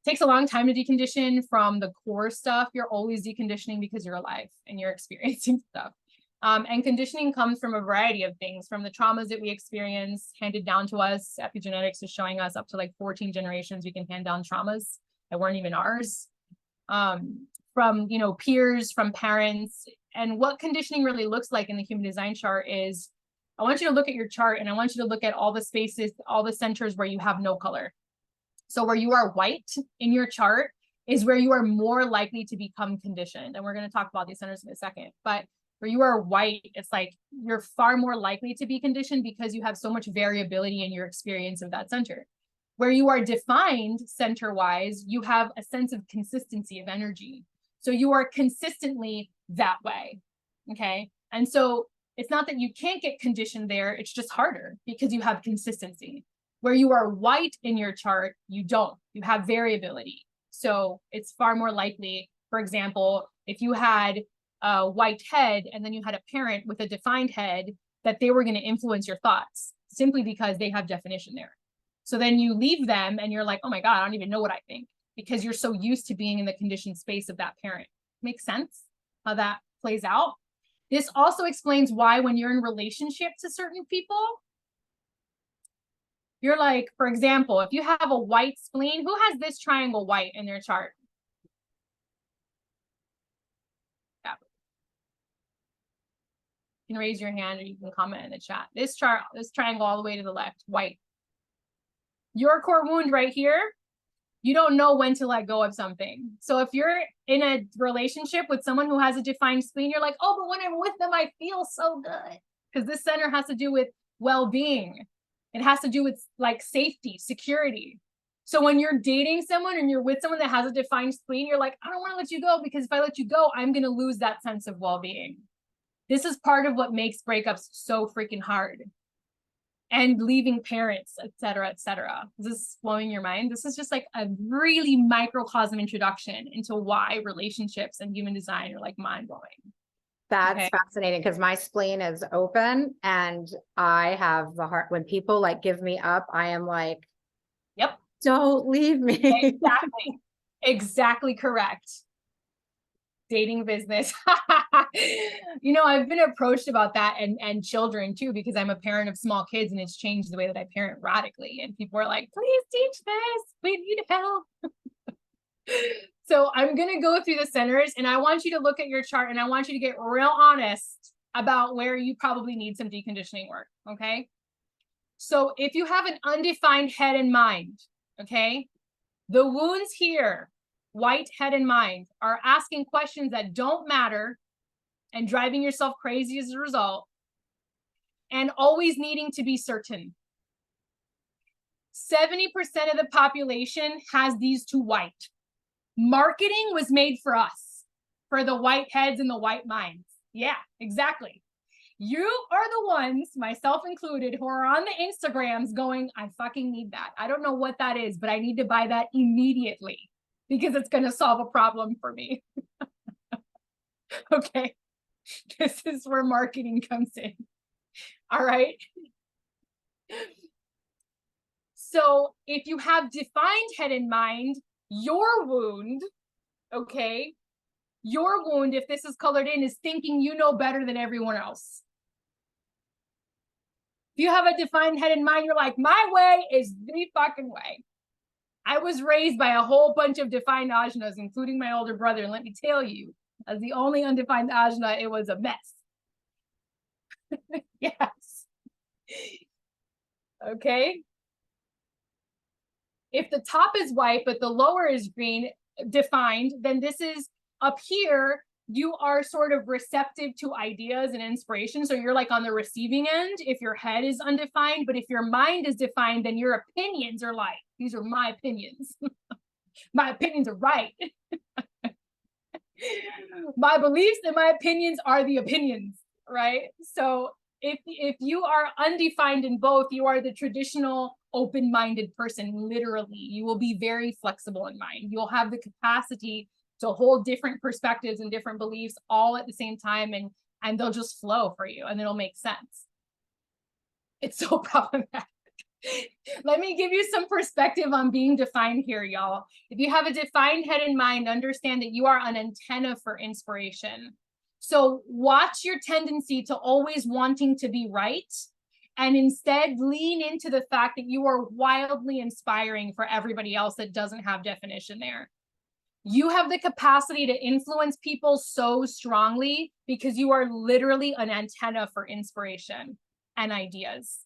takes a long time to decondition from the core stuff. You're always deconditioning because you're alive and you're experiencing stuff. And conditioning comes from a variety of things, from the traumas that we experience handed down to us. Epigenetics is showing us up to like 14 generations we can hand down traumas that weren't even ours. From peers, from parents. And what conditioning really looks like in the human design chart is, I want you to look at your chart and I want you to look at all the spaces, all the centers where you have no color. So where you are white in your chart is where you are more likely to become conditioned. And we're going to talk about these centers in a second. But where you are white, it's like you're far more likely to be conditioned because you have so much variability in your experience of that center. Where you are defined center-wise, you have a sense of consistency of energy. So you are consistently that way, okay? And so it's not that you can't get conditioned there, it's just harder because you have consistency. Where you are white in your chart, you don't, you have variability. So it's far more likely, for example, if you had a white head and then you had a parent with a defined head, that they were going to influence your thoughts simply because they have definition there. So then you leave them and you're like, oh my God, I don't even know what I think, because you're so used to being in the conditioned space of that parent. Makes sense how that plays out? This also explains why when you're in relationship to certain people, you're like, for example, if you have a white spleen, who has this triangle white in their chart? Yeah. You can raise your hand or you can comment in the chat. This chart, this triangle all the way to the left, white. Your core wound right here, you don't know when to let go of something. So if you're in a relationship with someone who has a defined spleen, you're like, oh, but when I'm with them, I feel so good. Because this center has to do with well-being. It has to do with like safety, security. So when you're dating someone and you're with someone that has a defined spleen, you're like, I don't want to let you go, because if I let you go, I'm going to lose that sense of well-being. This is part of what makes breakups so freaking hard. And leaving parents, et cetera, et cetera. Is this blowing your mind? This is just like a really microcosm introduction into why relationships and human design are like mind-blowing. That's fascinating, because my spleen is open and I have the heart. When people like give me up, I am like, yep, Don't leave me. Exactly. Exactly correct. Dating business. You know, I've been approached about that and children too, because I'm a parent of small kids and it's changed the way that I parent radically. And people are like, please teach this. We need help. So I'm going to go through the centers and I want you to look at your chart and I want you to get real honest about where you probably need some deconditioning work. Okay. So if you have an undefined head and mind, okay, the wounds here, white head and mind, are asking questions that don't matter and driving yourself crazy as a result, and always needing to be certain. 70% of the population has these two white. Marketing was made for us, for the white heads and the white minds. Yeah, exactly. You are the ones, myself included, who are on the Instagrams going, I fucking need that. I don't know what that is, but I need to buy that immediately because it's going to solve a problem for me. Okay. This is where marketing comes in. All right. So if you have defined head and mind, your wound, okay, your wound, if this is colored in, is thinking you know better than everyone else. If you have a defined head and mind, you're like, my way is the fucking way. I was raised by a whole bunch of defined ajnas, including my older brother. And let me tell you, as the only undefined ajna, it was a mess. Yes. Okay. If the top is white, but the lower is green, defined, then this is up here, you are sort of receptive to ideas and inspiration. So you're like on the receiving end if your head is undefined, but if your mind is defined, then your opinions are like, these are my opinions. My opinions are right. My beliefs and my opinions are the opinions, right? So if you are undefined in both, you are the traditional open-minded person. Literally, you will be very flexible in mind. You'll have the capacity to hold different perspectives and different beliefs all at the same time, and they'll just flow for you and it'll make sense. It's so problematic. Let me give you some perspective on being defined here, y'all. If you have a defined head and mind, understand that you are an antenna for inspiration. So watch your tendency to always wanting to be right, and instead lean into the fact that you are wildly inspiring for everybody else that doesn't have definition there. You have the capacity to influence people so strongly because you are literally an antenna for inspiration and ideas.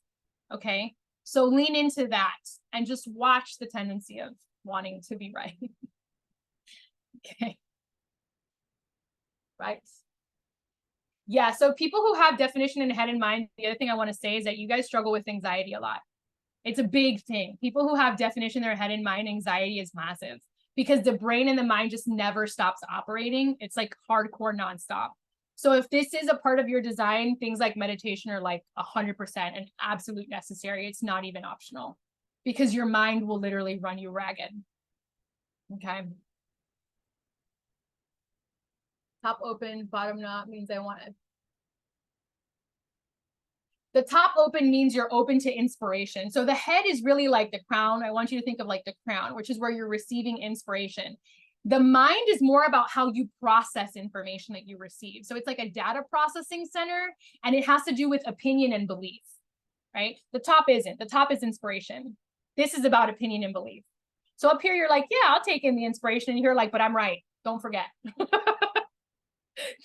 Okay. So lean into that and just watch the tendency of wanting to be right. Okay. Right. Yeah. So people who have definition in head and mind, the other thing I want to say is that you guys struggle with anxiety a lot. It's a big thing. People who have definition in their head and mind, anxiety is massive because the brain and the mind just never stops operating. It's like hardcore nonstop. So if this is a part of your design, things like meditation are like 100% an absolute necessary. It's not even optional because your mind will literally run you ragged. Okay. Top open, bottom not means I want it. The top open means you're open to inspiration. So the head is really like the crown. I want you to think of like the crown, which is where you're receiving inspiration. The mind is more about how you process information that you receive. So it's like a data processing center, and it has to do with opinion and belief, right? The top isn't. The top is inspiration. This is about opinion and belief. So up here, you're like, yeah, I'll take in the inspiration. And you're like, but I'm right. Don't forget.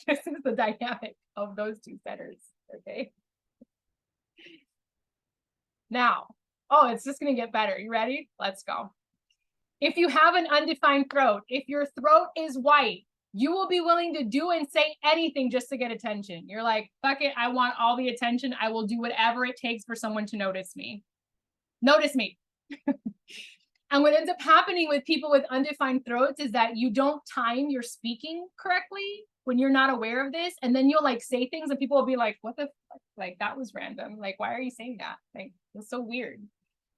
This is the dynamic of those two centers, okay? Now, oh, it's just going to get better. You ready? Let's go. If you have an undefined throat, if your throat is white, you will be willing to do and say anything just to get attention. You're like, fuck it, I want all the attention. I will do whatever it takes for someone to notice me. Notice me. And what ends up happening with people with undefined throats is that you don't time your speaking correctly when you're not aware of this. And then you'll like say things and people will be like, what the fuck? Like, that was random. Like, why are you saying that? Like, it's so weird.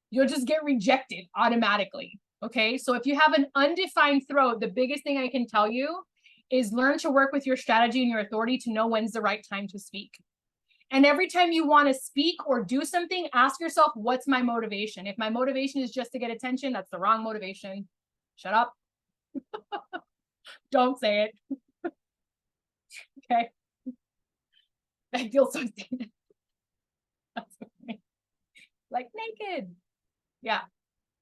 You'll just get rejected automatically. Okay. So if you have an undefined throat, the biggest thing I can tell you is learn to work with your strategy and your authority to know when's the right time to speak. And every time you want to speak or do something, ask yourself, what's my motivation? If my motivation is just to get attention, that's the wrong motivation. Shut up. Don't say it. Okay. I feel so stupid. That's okay. Like naked. Yeah.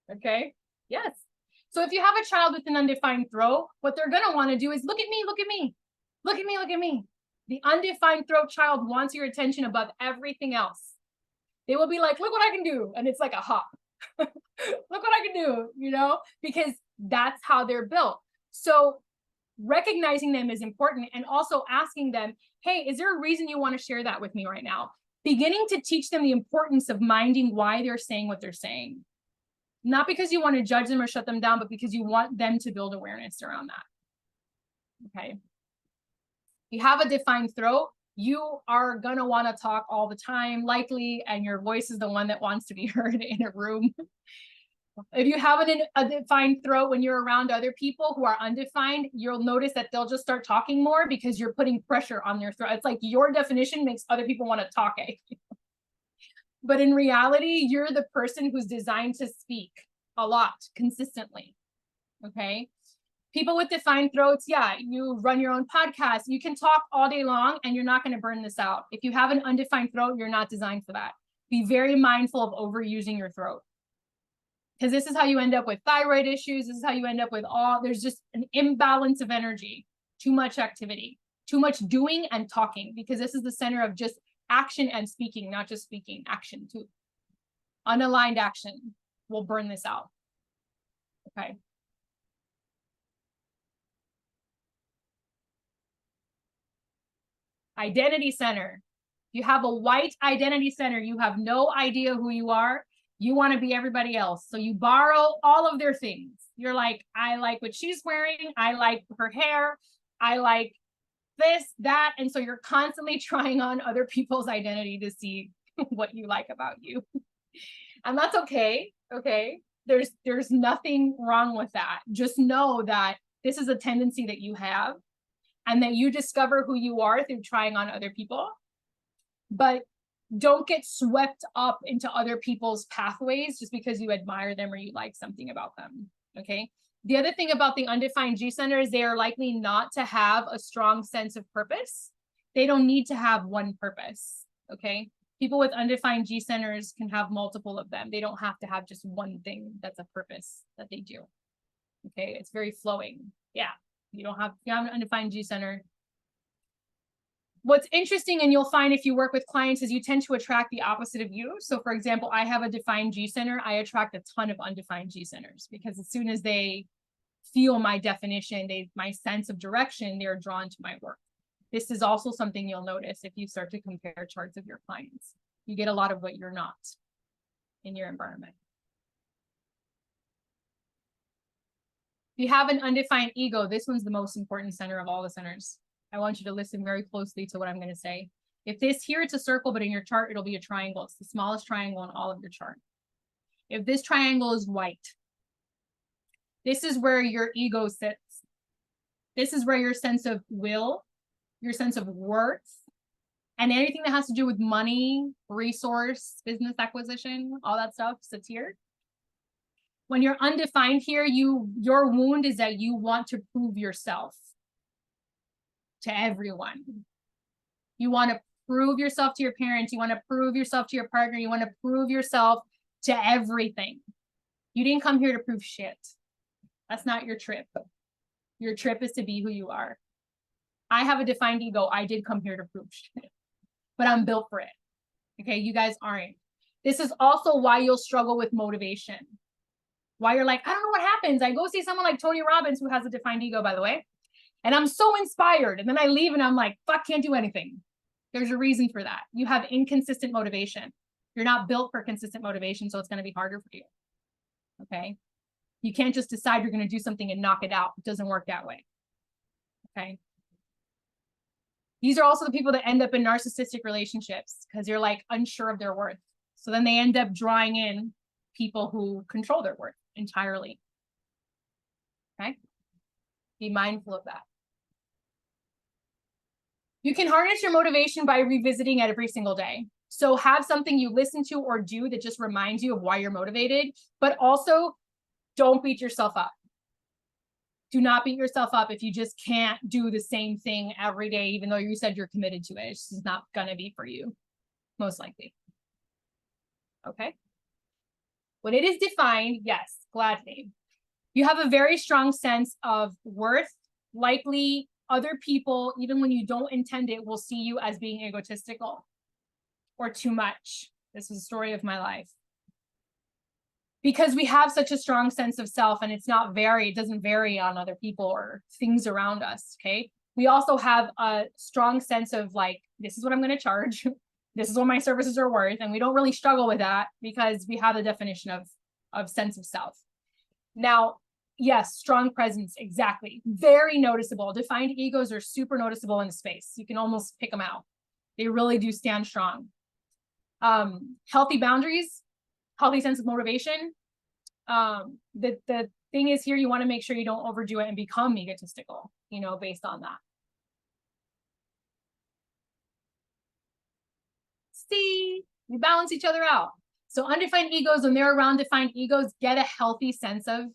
Okay. Yes. So if you have a child with an undefined throat, what they're going to want to do is look at me, look at me, look at me, look at me. The undefined throat child wants your attention above everything else. They will be like, look what I can do. And it's like a hop. Look what I can do, you know, because that's how they're built. So recognizing them is important, and also asking them, hey, is there a reason you want to share that with me right now? Beginning to teach them the importance of minding why they're saying what they're saying. Not because you want to judge them or shut them down, but because you want them to build awareness around that. Okay. You have a defined throat, you are going to want to talk all the time, likely, and your voice is the one that wants to be heard in a room. If you have a defined throat, when you're around other people who are undefined, you'll notice that they'll just start talking more because you're putting pressure on their throat. It's like your definition makes other people want to talk at you. But in reality, you're the person who's designed to speak a lot, consistently. Okay. People with defined throats, yeah, you run your own podcast. You can talk all day long and you're not going to burn this out. If you have an undefined throat, you're not designed for that. Be very mindful of overusing your throat. Because this is how you end up with thyroid issues. This is how you end up with there's just an imbalance of energy, too much activity, too much doing and talking, because this is the center of just action and speaking, not just speaking, action too. Unaligned action will burn this out. Okay. Identity center. You have a white identity center. You have no idea who you are. You want to be everybody else. So you borrow all of their things. You're like, I like what she's wearing. I like her hair. I like this, that. And so you're constantly trying on other people's identity to see what you like about you. And that's okay. Okay. There's nothing wrong with that. Just know that this is a tendency that you have, and that you discover who you are through trying on other people. But don't get swept up into other people's pathways just because you admire them or you like something about them. Okay. The other thing about the undefined G center is they are likely not to have a strong sense of purpose. They don't need to have one purpose. Okay. People with undefined G centers can have multiple of them. They don't have to have just one thing that's a purpose that they do. Okay. It's very flowing. Yeah. You have an undefined G center. What's interesting, and you'll find if you work with clients, is you tend to attract the opposite of you. So for example, I have a defined G center. I attract a ton of undefined G centers, because as soon as they feel my definition, my sense of direction, they're drawn to my work. This is also something you'll notice if you start to compare charts of your clients. You get a lot of what you're not in your environment. If you have an undefined ego, this one's the most important center of all the centers. I want you to listen very closely to what I'm going to say. If this here, it's a circle, but in your chart, it'll be a triangle. It's the smallest triangle in all of your chart. If this triangle is white, this is where your ego sits. This is where your sense of will, your sense of worth, and anything that has to do with money, resource, business acquisition, all that stuff sits here. When you're undefined here, your wound is that you want to prove yourself to everyone. You want to prove yourself to your parents. You want to prove yourself to your partner. You want to prove yourself to everything. You didn't come here to prove shit. That's not your trip. Your trip is to be who you are. I have a defined ego. I did come here to prove shit, but I'm built for it. Okay, you guys aren't. This is also why you'll struggle with motivation. Why you're like, I don't know what happens. I go see someone like Tony Robbins, who has a defined ego, by the way, and I'm so inspired. And then I leave and I'm like, fuck, can't do anything. There's a reason for that. You have inconsistent motivation. You're not built for consistent motivation, so it's going to be harder for you. Okay. You can't just decide you're going to do something and knock it out. It doesn't work that way. Okay. These are also the people that end up in narcissistic relationships because you're like unsure of their worth. So then they end up drawing in people who control their worth entirely. Okay. Be mindful of that. You can harness your motivation by revisiting it every single day. So have something you listen to or do that just reminds you of why you're motivated, but also don't beat yourself up. Do not beat yourself up if you just can't do the same thing every day, even though you said you're committed to it. It's just not going to be for you, most likely. Okay. When it is defined, yes, gladly. You have a very strong sense of worth. Likely other people, even when you don't intend it, will see you as being egotistical or too much. This is a story of my life. Because we have such a strong sense of self, and it doesn't vary on other people or things around us, okay? We also have a strong sense of like, this is what I'm going to charge. This is what my services are worth. And we don't really struggle with that because we have a definition of sense of self. Now, yes, strong presence, exactly. Very noticeable. Defined egos are super noticeable in space. You can almost pick them out. They really do stand strong. Healthy boundaries, healthy sense of motivation. The thing is here, you want to make sure you don't overdo it and become egotistical, based on that. See, we balance each other out. So undefined egos, when they're around defined egos, get a healthy sense of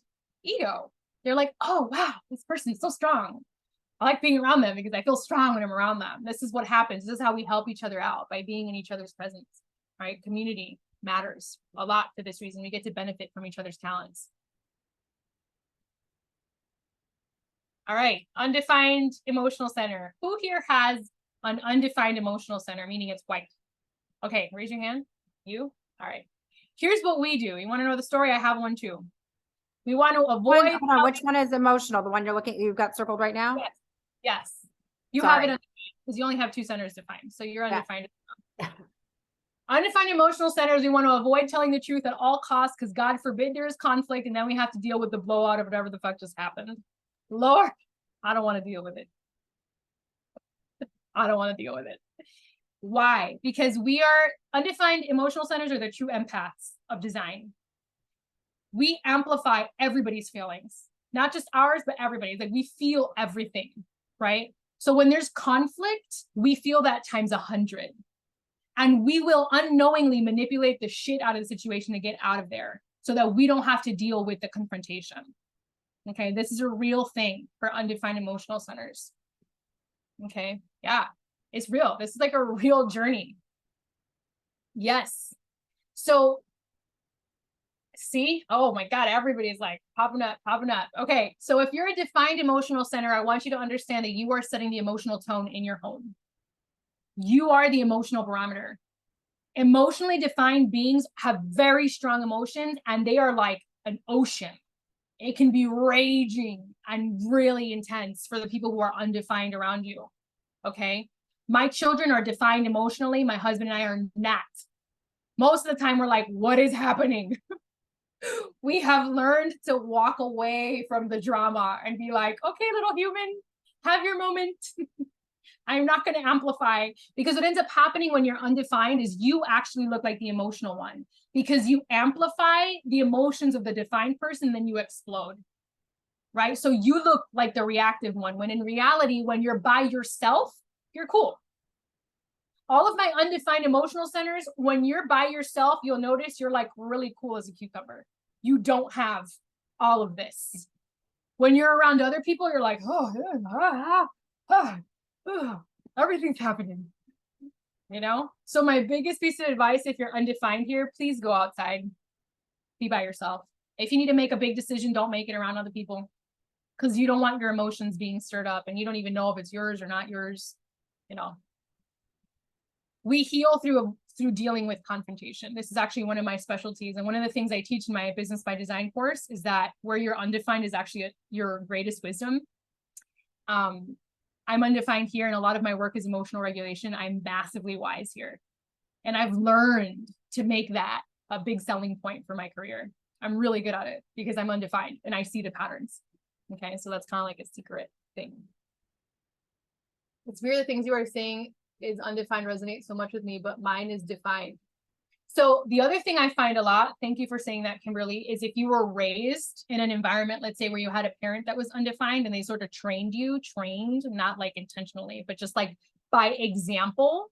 ego. They're like, oh, wow, this person is so strong. I like being around them because I feel strong when I'm around them. This is what happens. This is how we help each other out, by being in each other's presence, right? Community matters a lot for this reason. We get to benefit from each other's talents. All right, undefined emotional center. Who here has an undefined emotional center, meaning it's white? Okay, raise your hand. You? All right. Here's what we do. You want to know the story? I have one too. We want to avoid. Hold on, which one is emotional? The one you've got circled right now? Yes. Yes. You Sorry. have it because you only have 2 centers defined. So you're undefined. Yeah. Undefined emotional centers, we want to avoid telling the truth at all costs because God forbid there is conflict and then we have to deal with the blowout of whatever the fuck just happened. Lord, I don't want to deal with it. I don't want to deal with it. Why? Because we are undefined emotional centers are the true empaths of design. We amplify everybody's feelings, not just ours, but everybody's. Like we feel everything, right? So when there's conflict, we feel that times 100. And we will unknowingly manipulate the shit out of the situation to get out of there so that we don't have to deal with the confrontation. Okay, this is a real thing for undefined emotional centers. Okay, yeah, it's real. This is like a real journey. Yes. So, see? Oh my God, everybody's like popping up. Okay, so if you're a defined emotional center, I want you to understand that you are setting the emotional tone in your home. You are the emotional barometer. Emotionally defined beings have very strong emotions and they are like an ocean. It can be raging and really intense for the people who are undefined around you. Okay. My children are defined emotionally. My husband and I are not. Most of the time we're like, what is happening? We have learned to walk away from the drama and be like, okay, little human, have your moment. I'm not going to amplify, because what ends up happening when you're undefined is you actually look like the emotional one because you amplify the emotions of the defined person, then you explode, right? So you look like the reactive one, when in reality, when you're by yourself, you're cool. All of my undefined emotional centers, when you're by yourself, you'll notice you're like really cool as a cucumber. You don't have all of this. When you're around other people, you're like, everything's happening, So my biggest piece of advice, if you're undefined here, please go outside, be by yourself. If you need to make a big decision, don't make it around other people because you don't want your emotions being stirred up and you don't even know if it's yours or not yours. We heal through dealing with confrontation. This is actually one of my specialties, and one of the things I teach in my Business by Design course is that where you're undefined is actually your greatest wisdom. I'm undefined here, and a lot of my work is emotional regulation. I'm massively wise here. And I've learned to make that a big selling point for my career. I'm really good at it because I'm undefined and I see the patterns. Okay, so that's kind of like a secret thing. It's weird the things you are saying is undefined resonate so much with me, but mine is defined. So the other thing I find a lot, thank you for saying that, Kimberly, is if you were raised in an environment, let's say where you had a parent that was undefined and they sort of trained, not like intentionally, but just like by example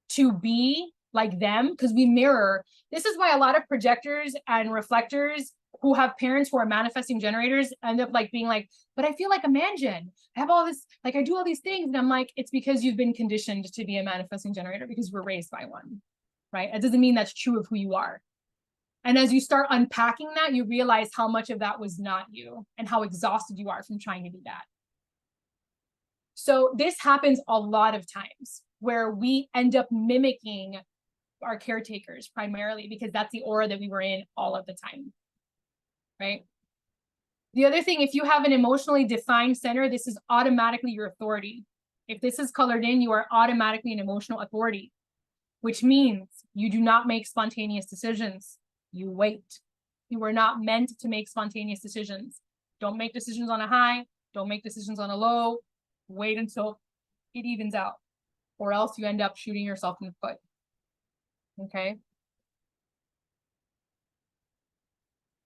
to be like them, because we mirror. This is why a lot of projectors and reflectors who have parents who are manifesting generators end up like being like, but I feel like a man-gen. I have all this, like I do all these things. And I'm like, it's because you've been conditioned to be a manifesting generator because we're raised by one, right? It doesn't mean that's true of who you are. And as you start unpacking that, you realize how much of that was not you and how exhausted you are from trying to be that. So this happens a lot of times where we end up mimicking our caretakers primarily because that's the aura that we were in all of the time, right? The other thing, if you have an emotionally defined center, this is automatically your authority. If this is colored in, you are automatically an emotional authority, which means you do not make spontaneous decisions. You wait. You are not meant to make spontaneous decisions. Don't make decisions on a high. Don't make decisions on a low. Wait until it evens out, or else you end up shooting yourself in the foot. Okay.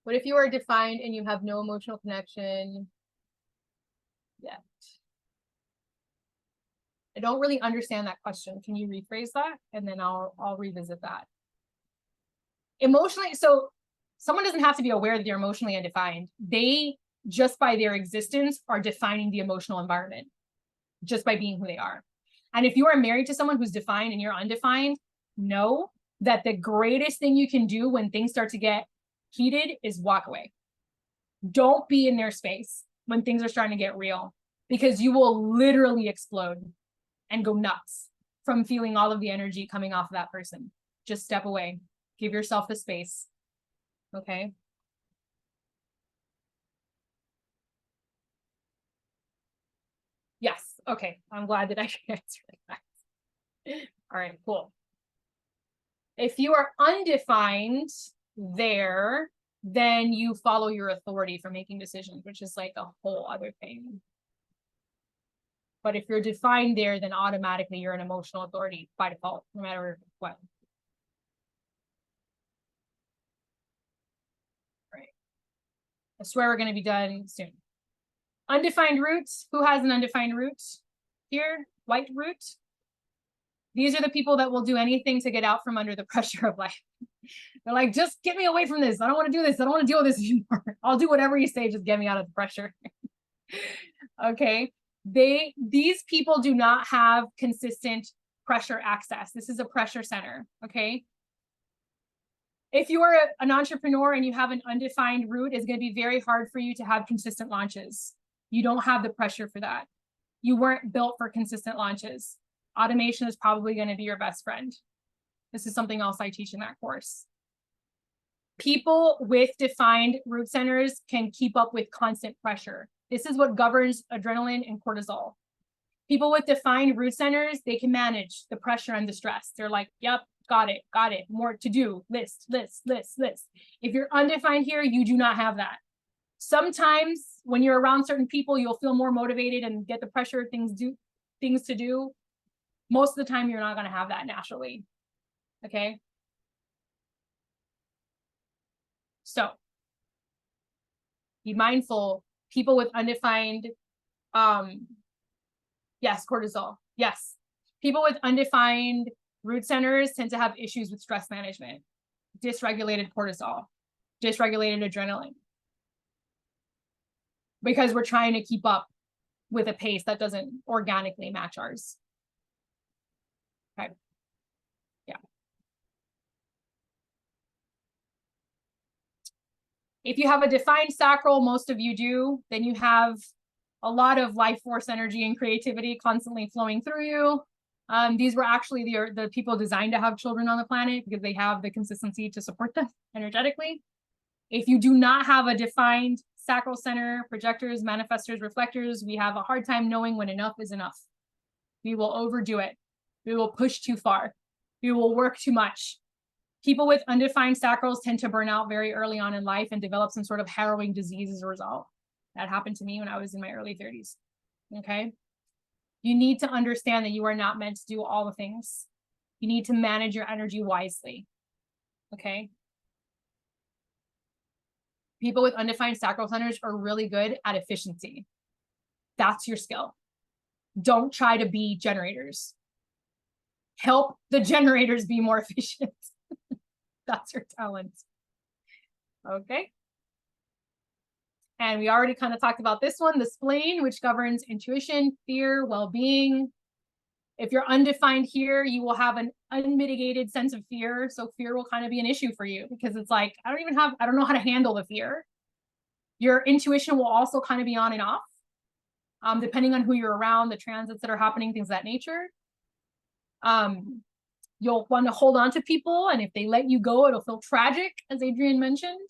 What if you are defined and you have no emotional connection yet? I don't really understand that question. Can you rephrase that? And then I'll revisit that. Emotionally, so someone doesn't have to be aware that they're emotionally undefined. They, just by their existence, are defining the emotional environment just by being who they are. And if you are married to someone who's defined and you're undefined, know that the greatest thing you can do when things start to get heated is walk away. Don't be in their space when things are starting to get real, because you will literally explode and go nuts from feeling all of the energy coming off of that person. Just step away. Give yourself the space. Okay. Yes. Okay. I'm glad that I can answer that. All right, cool. If you are undefined there, then you follow your authority for making decisions, which is like a whole other thing. But if you're defined there, then automatically you're an emotional authority by default, no matter what. Right. I swear we're going to be done soon. Undefined roots. Who has an undefined root here? White root. These are the people that will do anything to get out from under the pressure of life. They're like, just get me away from this. I don't want to do this. I don't want to deal with this anymore. I'll do whatever you say. Just get me out of the pressure. Okay. These people do not have consistent pressure access. This is a pressure center. Okay. If you are an entrepreneur and you have an undefined route, it's going to be very hard for you to have consistent launches. You don't have the pressure for that. You weren't built for consistent launches. Automation is probably going to be your best friend. This is something else I teach in that course. People with defined root centers can keep up with constant pressure. This is what governs adrenaline and cortisol. People with defined root centers, they can manage the pressure and the stress. They're like, yep, got it, more to do, list. If you're undefined here, you do not have that. Sometimes when you're around certain people, you'll feel more motivated and get the pressure, things to do. Most of the time, you're not going to have that naturally. Okay. So be mindful. People with undefined, yes, cortisol. Yes. People with undefined root centers tend to have issues with stress management, dysregulated cortisol, dysregulated adrenaline, because we're trying to keep up with a pace that doesn't organically match ours. Okay. Yeah. If you have a defined sacral, most of you do, then you have a lot of life force energy and creativity constantly flowing through you. These were actually the people designed to have children on the planet because they have the consistency to support them energetically. If you do not have a defined sacral center, projectors, manifestors, reflectors, we have a hard time knowing when enough is enough. We will overdo it. We will push too far. We will work too much. People with undefined sacrals tend to burn out very early on in life and develop some sort of harrowing disease as a result. That happened to me when I was in my early 30s. Okay. You need to understand that you are not meant to do all the things. You need to manage your energy wisely. Okay. People with undefined sacral centers are really good at efficiency. That's your skill. Don't try to be generators. help the generators be more efficient. That's your talent. Okay. And we already kind of talked about this one, the spleen, which governs intuition, fear, well-being. If you're undefined here, you will have an unmitigated sense of fear. So fear will kind of be an issue for you because it's like, I don't know how to handle the fear. Your intuition will also kind of be on and off, depending on who you're around, the transits that are happening, things of that nature. You'll want to hold on to people, and if they let you go, it'll feel tragic, as Adrienne mentioned.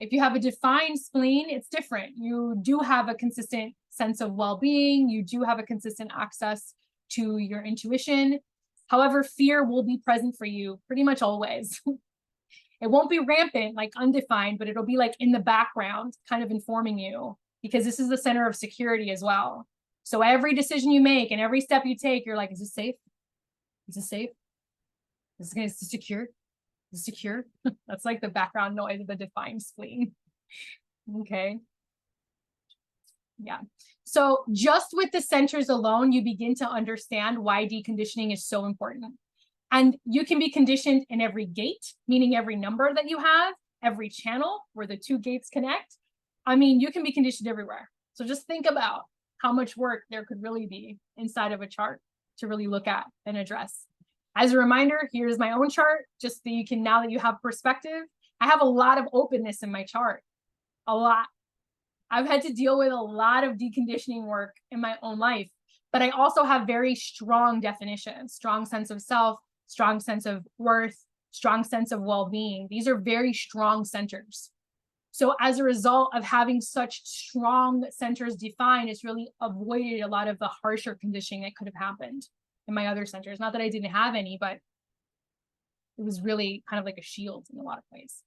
If you have a defined spleen, it's different. You do have a consistent sense of well-being. You do have a consistent access to your intuition. However, fear will be present for you pretty much always. It won't be rampant like undefined, but it'll be like in the background, kind of informing you, because this is the center of security as well. So every decision you make and every step you take, you're like, is this safe? Is this safe? Is this secure? Is this secure? That's like the background noise of the defined spleen. Okay. Yeah. So just with the centers alone, you begin to understand why deconditioning is so important. And you can be conditioned in every gate, meaning every number that you have, every channel where the two gates connect. I mean, you can be conditioned everywhere. So just think about how much work there could really be inside of a chart to really look at and address. As a reminder, here's my own chart, just so you can, now that you have perspective, I have a lot of openness in my chart, a lot. I've had to deal with a lot of deconditioning work in my own life, but I also have very strong definitions, strong sense of self, strong sense of worth, strong sense of well-being. These are very strong centers. So as a result of having such strong centers defined, it's really avoided a lot of the harsher conditioning that could have happened in my other centers. Not that I didn't have any, but it was really kind of like a shield in a lot of ways.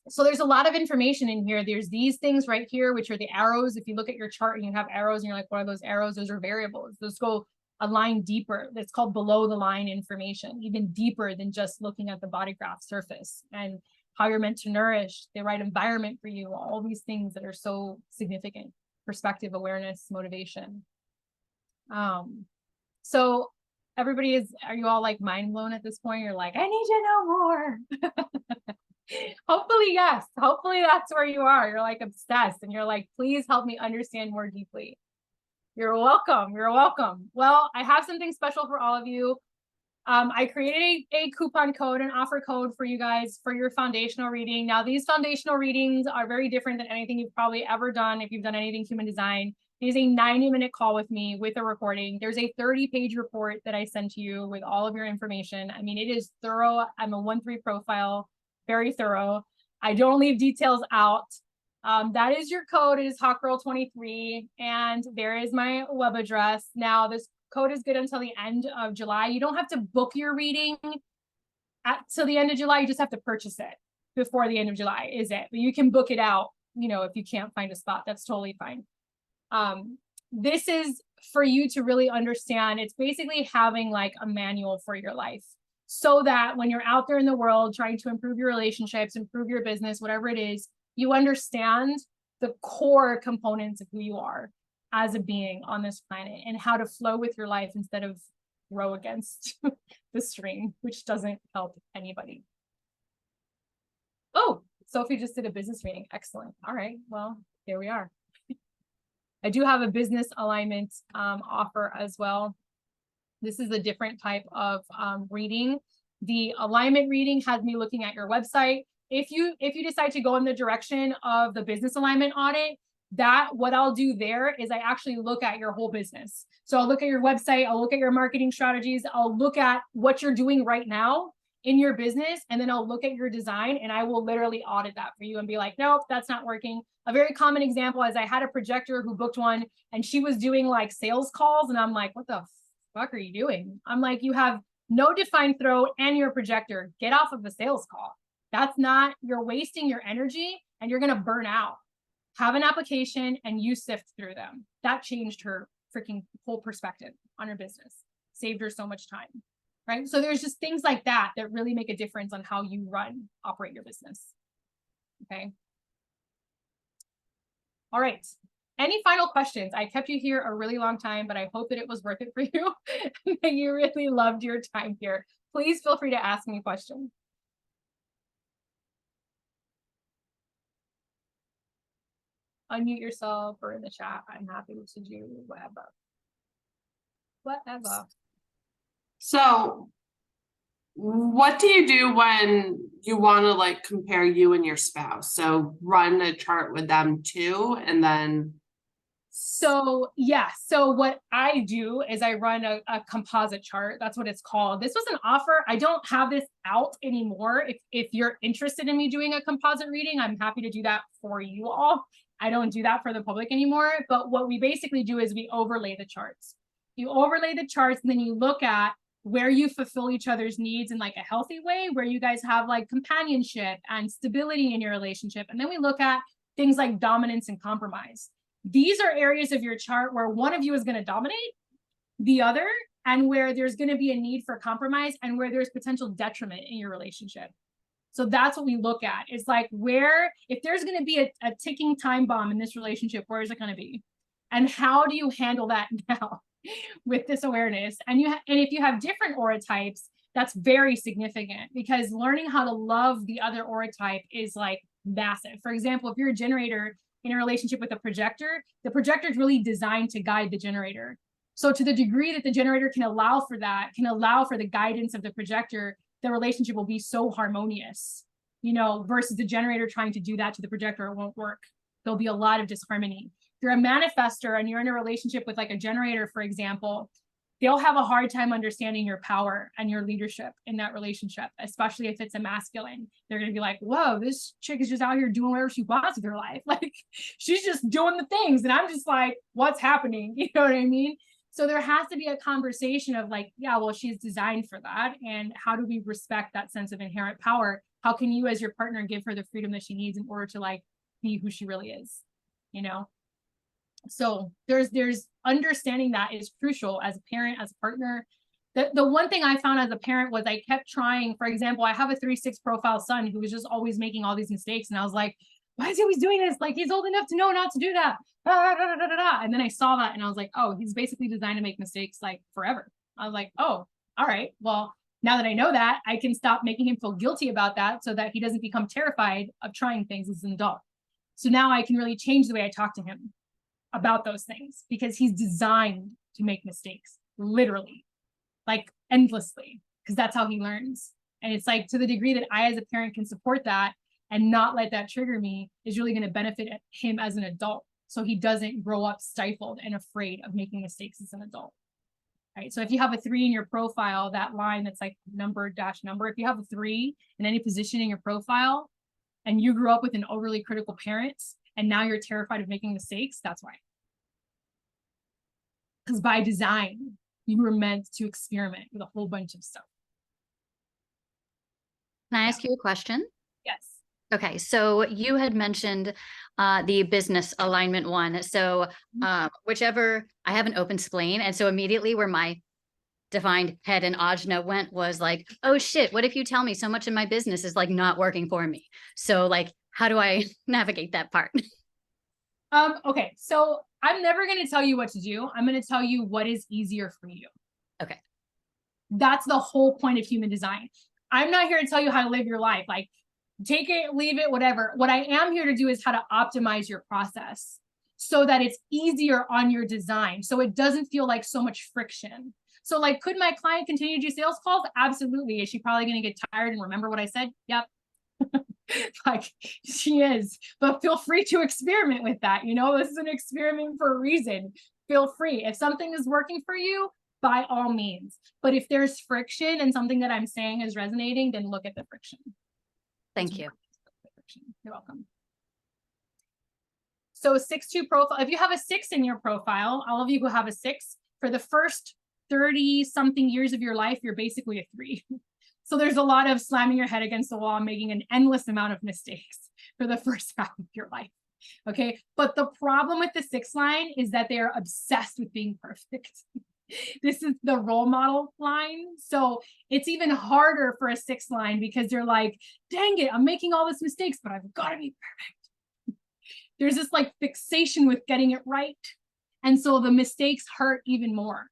So there's a lot of information in here. There's these things right here, which are the arrows. If you look at your chart and you have arrows and you're like, what are those arrows? Those are variables. Those go a line deeper. That's called below the line information, even deeper than just looking at the body graph surface and how you're meant to nourish, the right environment for you, all these things that are so significant: perspective, awareness, motivation. So everybody are you all like mind blown at this point? You're like, I need to know more. Hopefully, yes. Hopefully that's where you are. You're like obsessed and you're like, please help me understand more deeply. You're welcome. You're welcome. Well, I have something special for all of you. I created a coupon code, an offer code for you guys for your foundational reading. Now, these foundational readings are very different than anything you've probably ever done if you've done anything human design. It is a 90-minute call with me with a recording. There's a 30-page report that I sent to you with all of your information. I mean, it is thorough. I'm a 1-3 profile, very thorough. I don't leave details out. That is your code. It is HotGirl23, and there is my web address. Now, this code is good until the end of July. You don't have to book your reading till the end of July. You just have to purchase it before the end of July, is it? But you can book it out, you know, if you can't find a spot. That's totally fine. This is for you to really understand. It's basically having like a manual for your life, so that when you're out there in the world trying to improve your relationships, improve your business, whatever it is, you understand the core components of who you are as a being on this planet and how to flow with your life instead of row against the stream, which doesn't help anybody. Oh, Sophie just did a business reading. Excellent. All right. Well, there we are. I do have a business alignment offer as well. This is a different type of reading. The alignment reading has me looking at your website. If you decide to go in the direction of the business alignment audit, what I'll do there is I actually look at your whole business. So I'll look at your website, I'll look at your marketing strategies, I'll look at what you're doing right now in your business, and then I'll look at your design and I will literally audit that for you and be like, nope, that's not working. A very common example is I had a projector who booked one and she was doing like sales calls and I'm like, what the fuck are you doing? I'm like, you have no defined throat and you're a projector. Get off of a sales call. That's not, you're wasting your energy and you're going to burn out. Have an application and you sift through them. That changed her freaking whole perspective on her business. Saved her so much time, right? So there's just things like that that really make a difference on how you operate your business. Okay. All right. any final questions? I kept you here a really long time, but I hope that it was worth it for you and that you really loved your time here. Please feel free to ask me questions. Unmute yourself or in the chat. I'm happy to do whatever. Whatever. So what do you do when you want to like compare you and your spouse? So run a chart with them too, and then. So yeah, so what I do is I run a composite chart. That's what it's called. This was an offer. I don't have this out anymore. If you're interested in me doing a composite reading, I'm happy to do that for you all. I don't do that for the public anymore. But what we basically do is we overlay the charts. You overlay the charts and then you look at where you fulfill each other's needs in like a healthy way, where you guys have like companionship and stability in your relationship. And then we look at things like dominance and compromise. These are areas of your chart where one of you is going to dominate the other, and where there's going to be a need for compromise, and where there's potential detriment in your relationship. So that's what we look at. It's like, where, if there's going to be a ticking time bomb in this relationship, where is it going to be? And how do you handle that now with this awareness? And if you have different aura types, that's very significant, because learning how to love the other aura type is like massive. For example, if you're a generator in a relationship with a projector, the projector is really designed to guide the generator. So to the degree that the generator can allow for that, can allow for the guidance of the projector, the relationship will be so harmonious, you know, versus the generator trying to do that to the projector, it won't work. There'll be a lot of disharmony. If you're a manifester and you're in a relationship with like a generator, for example, they'll have a hard time understanding your power and your leadership in that relationship, especially if it's a masculine. They're going to be like, whoa, this chick is just out here doing whatever she wants with her life. Like, she's just doing the things. And I'm just like, what's happening? You know what I mean? So there has to be a conversation of like, yeah, well, she's designed for that. And how do we respect that sense of inherent power? How can you as your partner give her the freedom that she needs in order to like be who she really is, you know? So there's understanding that is crucial as a parent, as a partner. The one thing I found as a parent was I kept trying. For example, I have a 3/6 profile son who was just always making all these mistakes. And I was like, why is he always doing this? Like, he's old enough to know not to do that. And then I saw that and I was like, oh, he's basically designed to make mistakes like forever. I was like, oh, all right. Well, now that I know that, I can stop making him feel guilty about that so that he doesn't become terrified of trying things as an adult. So now I can really change the way I talk to him about those things, because he's designed to make mistakes, literally, like endlessly, because that's how he learns. And it's like, to the degree that I as a parent can support that and not let that trigger me, is really going to benefit him as an adult, so he doesn't grow up stifled and afraid of making mistakes as an adult. Right. So if you have a 3 in your profile, that line that's like number dash number, if you have a 3 in any position in your profile and you grew up with an overly critical parent and now you're terrified of making mistakes, that's why. Because by design, you were meant to experiment with a whole bunch of stuff. Can I ask you a question? Yes. Okay, so you had mentioned the business alignment one. So whichever, I have an open spleen. And so immediately where my defined head and ajna went was like, oh shit, what if you tell me so much of my business is like not working for me? So like, how do I navigate that part? Okay, so I'm never going to tell you what to do. I'm going to tell you what is easier for you. Okay. That's the whole point of human design. I'm not here to tell you how to live your life. Like, take it, leave it, whatever. What I am here to do is how to optimize your process so that it's easier on your design, so it doesn't feel like so much friction. So like, could my client continue to do sales calls? Absolutely. Is she probably going to get tired and remember what I said? Yep. Like, she is, but feel free to experiment with that. You know, this is an experiment for a reason. Feel free. If something is working for you, by all means. But if there's friction and something that I'm saying is resonating, then look at the friction. Thank you. You're welcome. So 6/2 profile, if you have a 6 in your profile, all of you who have a 6, for the first 30 something years of your life, you're basically a 3. So there's a lot of slamming your head against the wall, making an endless amount of mistakes for the first half of your life. Okay. But the problem with the 6 line is that they are obsessed with being perfect. This is the role model line. So it's even harder for a 6 line, because they're like, dang it, I'm making all these mistakes, but I've got to be perfect. there's this like fixation with getting it right. And so the mistakes hurt even more.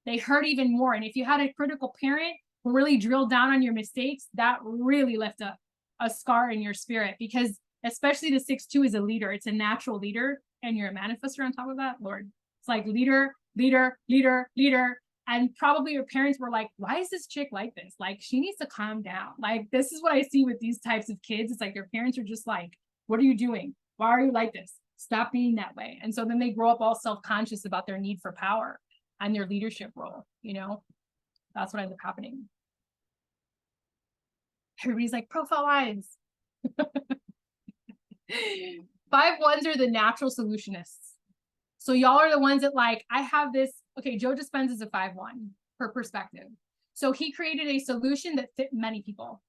They hurt even more. And if you had a critical parent who really drilled down on your mistakes, that really left a scar in your spirit, because especially the 6-2 is a leader. It's a natural leader. And you're a manifestor on top of that, Lord. It's like leader, leader, leader, leader. And probably your parents were like, why is this chick like this? Like, she needs to calm down. Like, this is what I see with these types of kids. It's like their parents are just like, what are you doing? Why are you like this? Stop being that way. And so then they grow up all self-conscious about their need for power and their leadership role, you know? That's what ends up happening. Everybody's like, profile wise. 5-1s are the natural solutionists. So y'all are the ones that like, I have this, okay, Joe Dispenza is a 5-1 per perspective. So he created a solution that fit many people.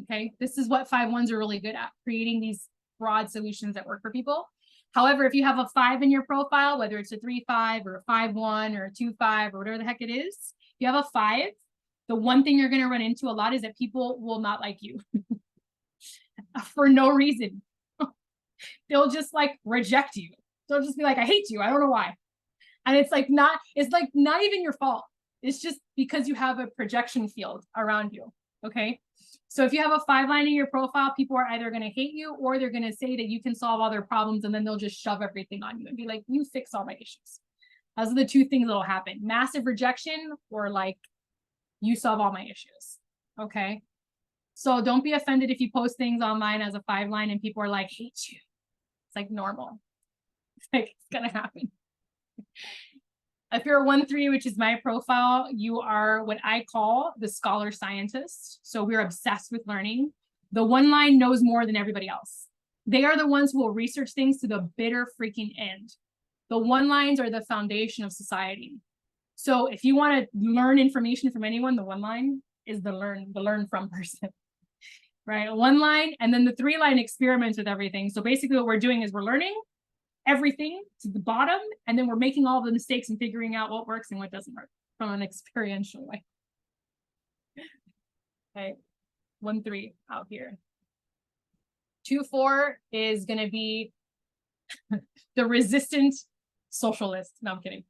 Okay, this is what 5-1s are really good at, creating these broad solutions that work for people. However, if you have a 5 in your profile, whether it's a 3-5 or a 5-1 or a 2-5 or whatever the heck it is, if you have a 5, the one thing you're going to run into a lot is that people will not like you for no reason. They'll just like reject you. They'll just be like, I hate you. I don't know why. And it's like not even your fault. It's just because you have a projection field around you. Okay. So if you have a 5 line in your profile, people are either going to hate you or they're going to say that you can solve all their problems, and then they'll just shove everything on you and be like, you fix all my issues. Those are the two things that'll happen. Massive rejection, or like, you solve all my issues. Okay. So don't be offended if you post things online as a 5 line and people are like, hate you. It's like normal. It's like, it's going to happen. If you're a 1-3, which is my profile, you are what I call the scholar scientist. So we're obsessed with learning. The 1 line knows more than everybody else. They are the ones who will research things to the bitter freaking end. The 1 lines are the foundation of society. So if you want to learn information from anyone, the 1 line is the learn from person. Right? 1 line, and then the 3 line experiments with everything. So basically what we're doing is we're learning everything to the bottom, and then we're making all the mistakes and figuring out what works and what doesn't work from an experiential way. Okay, 1-3 out here. 2-4 is going to be the resistant socialist. No, I'm kidding.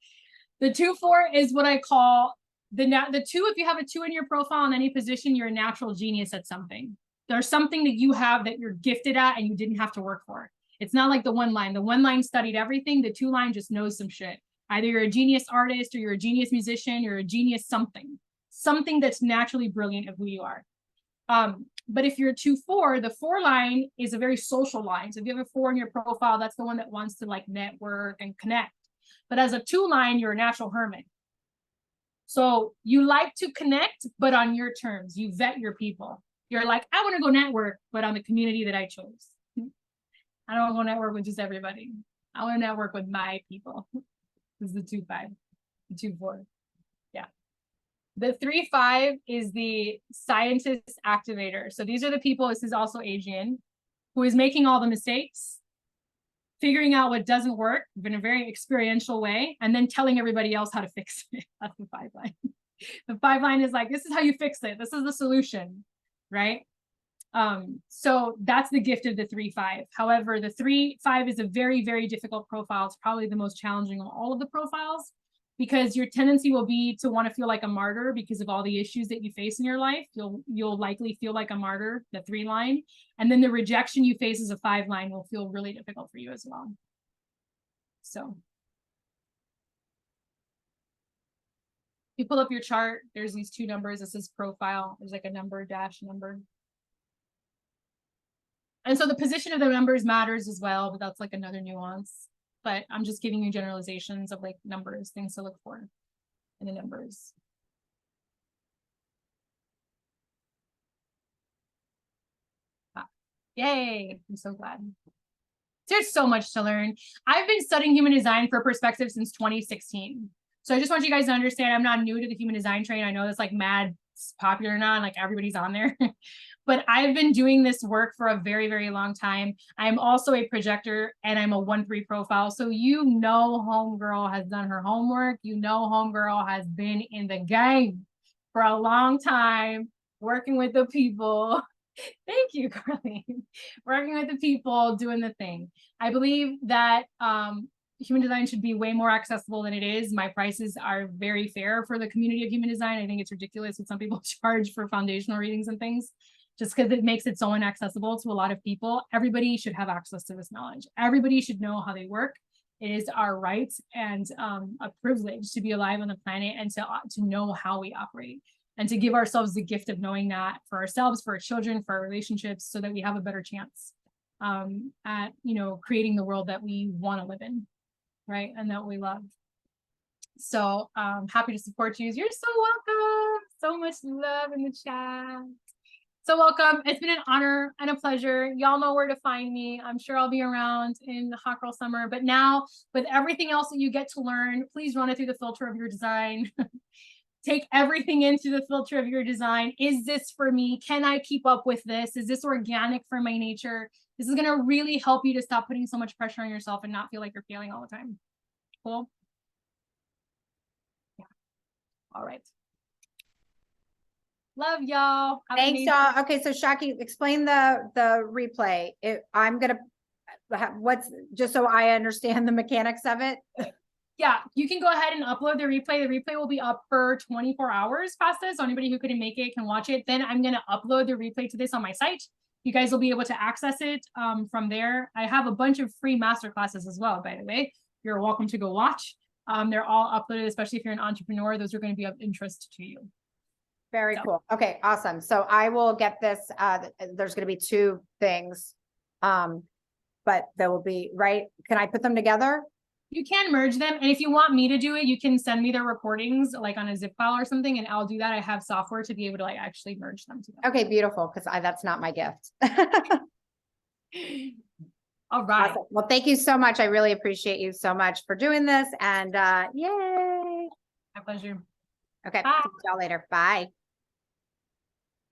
The 2-4 is what I call the 2. If you have a 2 in your profile in any position, you're a natural genius at something. There's something that you have that you're gifted at and you didn't have to work for. It's not like the 1 line. The 1 line studied everything. The 2 line just knows some shit. Either you're a genius artist or you're a genius musician, you're a genius something that's naturally brilliant of who you are. But if you're 2-4, the 4 line is a very social line. So if you have a 4 in your profile, that's the one that wants to like network and connect. But as a 2 line, you're a natural hermit. So you like to connect, but on your terms. You vet your people. You're like, I want to go network, but on the community that I chose. I don't want to network with just everybody. I want to network with my people. This is the 2-5, the 2-4. Yeah. The 3-5 is the scientist activator. So these are the people, this is also Adrian, who is making all the mistakes, figuring out what doesn't work in a very experiential way, and then telling everybody else how to fix it. That's the 5 line. The 5 line is like, this is how you fix it. This is the solution, right? So that's the gift of the 3-5. However, the 3-5 is a very, very difficult profile. It's probably the most challenging of all of the profiles, because your tendency will be to want to feel like a martyr because of all the issues that you face in your life. You'll likely feel like a martyr, the 3 line. And then the rejection you face as a 5 line will feel really difficult for you as well. So you pull up your chart, there's these 2 numbers. This is profile. There's like a number, dash number. And so the position of the numbers matters as well, but that's like another nuance. But I'm just giving you generalizations of like numbers, things to look for in the numbers. Yay, I'm so glad. There's so much to learn. I've been studying human design for perspective since 2016. So I just want you guys to understand, I'm not new to the human design train. I know that's like mad popular now, and like everybody's on there. But I've been doing this work for a very, very long time. I'm also a projector, and I'm a 1-3 profile. So you know homegirl has done her homework. You know homegirl has been in the game for a long time, working with the people Thank you, Carly. Working with the people, doing the thing. I believe that human design should be way more accessible than it is. My prices are very fair for the community of human design. I think it's ridiculous what some people charge for foundational readings and things, just because it makes it so inaccessible to a lot of people. Everybody should have access to this knowledge. Everybody should know how they work. It is our right and a privilege to be alive on the planet and to know how we operate, and to give ourselves the gift of knowing that for ourselves, for our children, for our relationships, so that we have a better chance at, you know, creating the world that we want to live in, right? And that we love. So happy to support you. You're so welcome. So much love in the chat. So welcome. It's been an honor and a pleasure. Y'all know where to find me. I'm sure I'll be around in the hot girl summer, but now with everything else that you get to learn, please run it through the filter of your design. Take everything into the filter of your design. Is this for me? Can I keep up with this? Is this organic for my nature? This is going to really help you to stop putting so much pressure on yourself and not feel like you're failing all the time. Cool. Yeah. All right. Love y'all. Thanks, y'all. Okay, so Shakti, explain the replay. I'm gonna what's just so I understand the mechanics of it. Yeah, you can go ahead and upload the replay. The replay will be up for 24 hours past this. So anybody who couldn't make it can watch it. Then I'm going to upload the replay to this on my site. You guys will be able to access it from there. I have a bunch of free masterclasses as well, by the way. You're welcome to go watch. They're all uploaded, especially if you're an entrepreneur. Those are going to be of interest to you. Very cool. Okay, awesome. So I will get this. There's going to be 2 things, but there will be, right? Can I put them together? You can merge them. And if you want me to do it, you can send me the recordings like on a zip file or something, and I'll do that. I have software to be able to like actually merge them together. Okay, beautiful. Because that's not my gift. All right. Awesome. Well, thank you so much. I really appreciate you so much for doing this. And yay. My pleasure. Okay, Bye. see y'all later. Bye.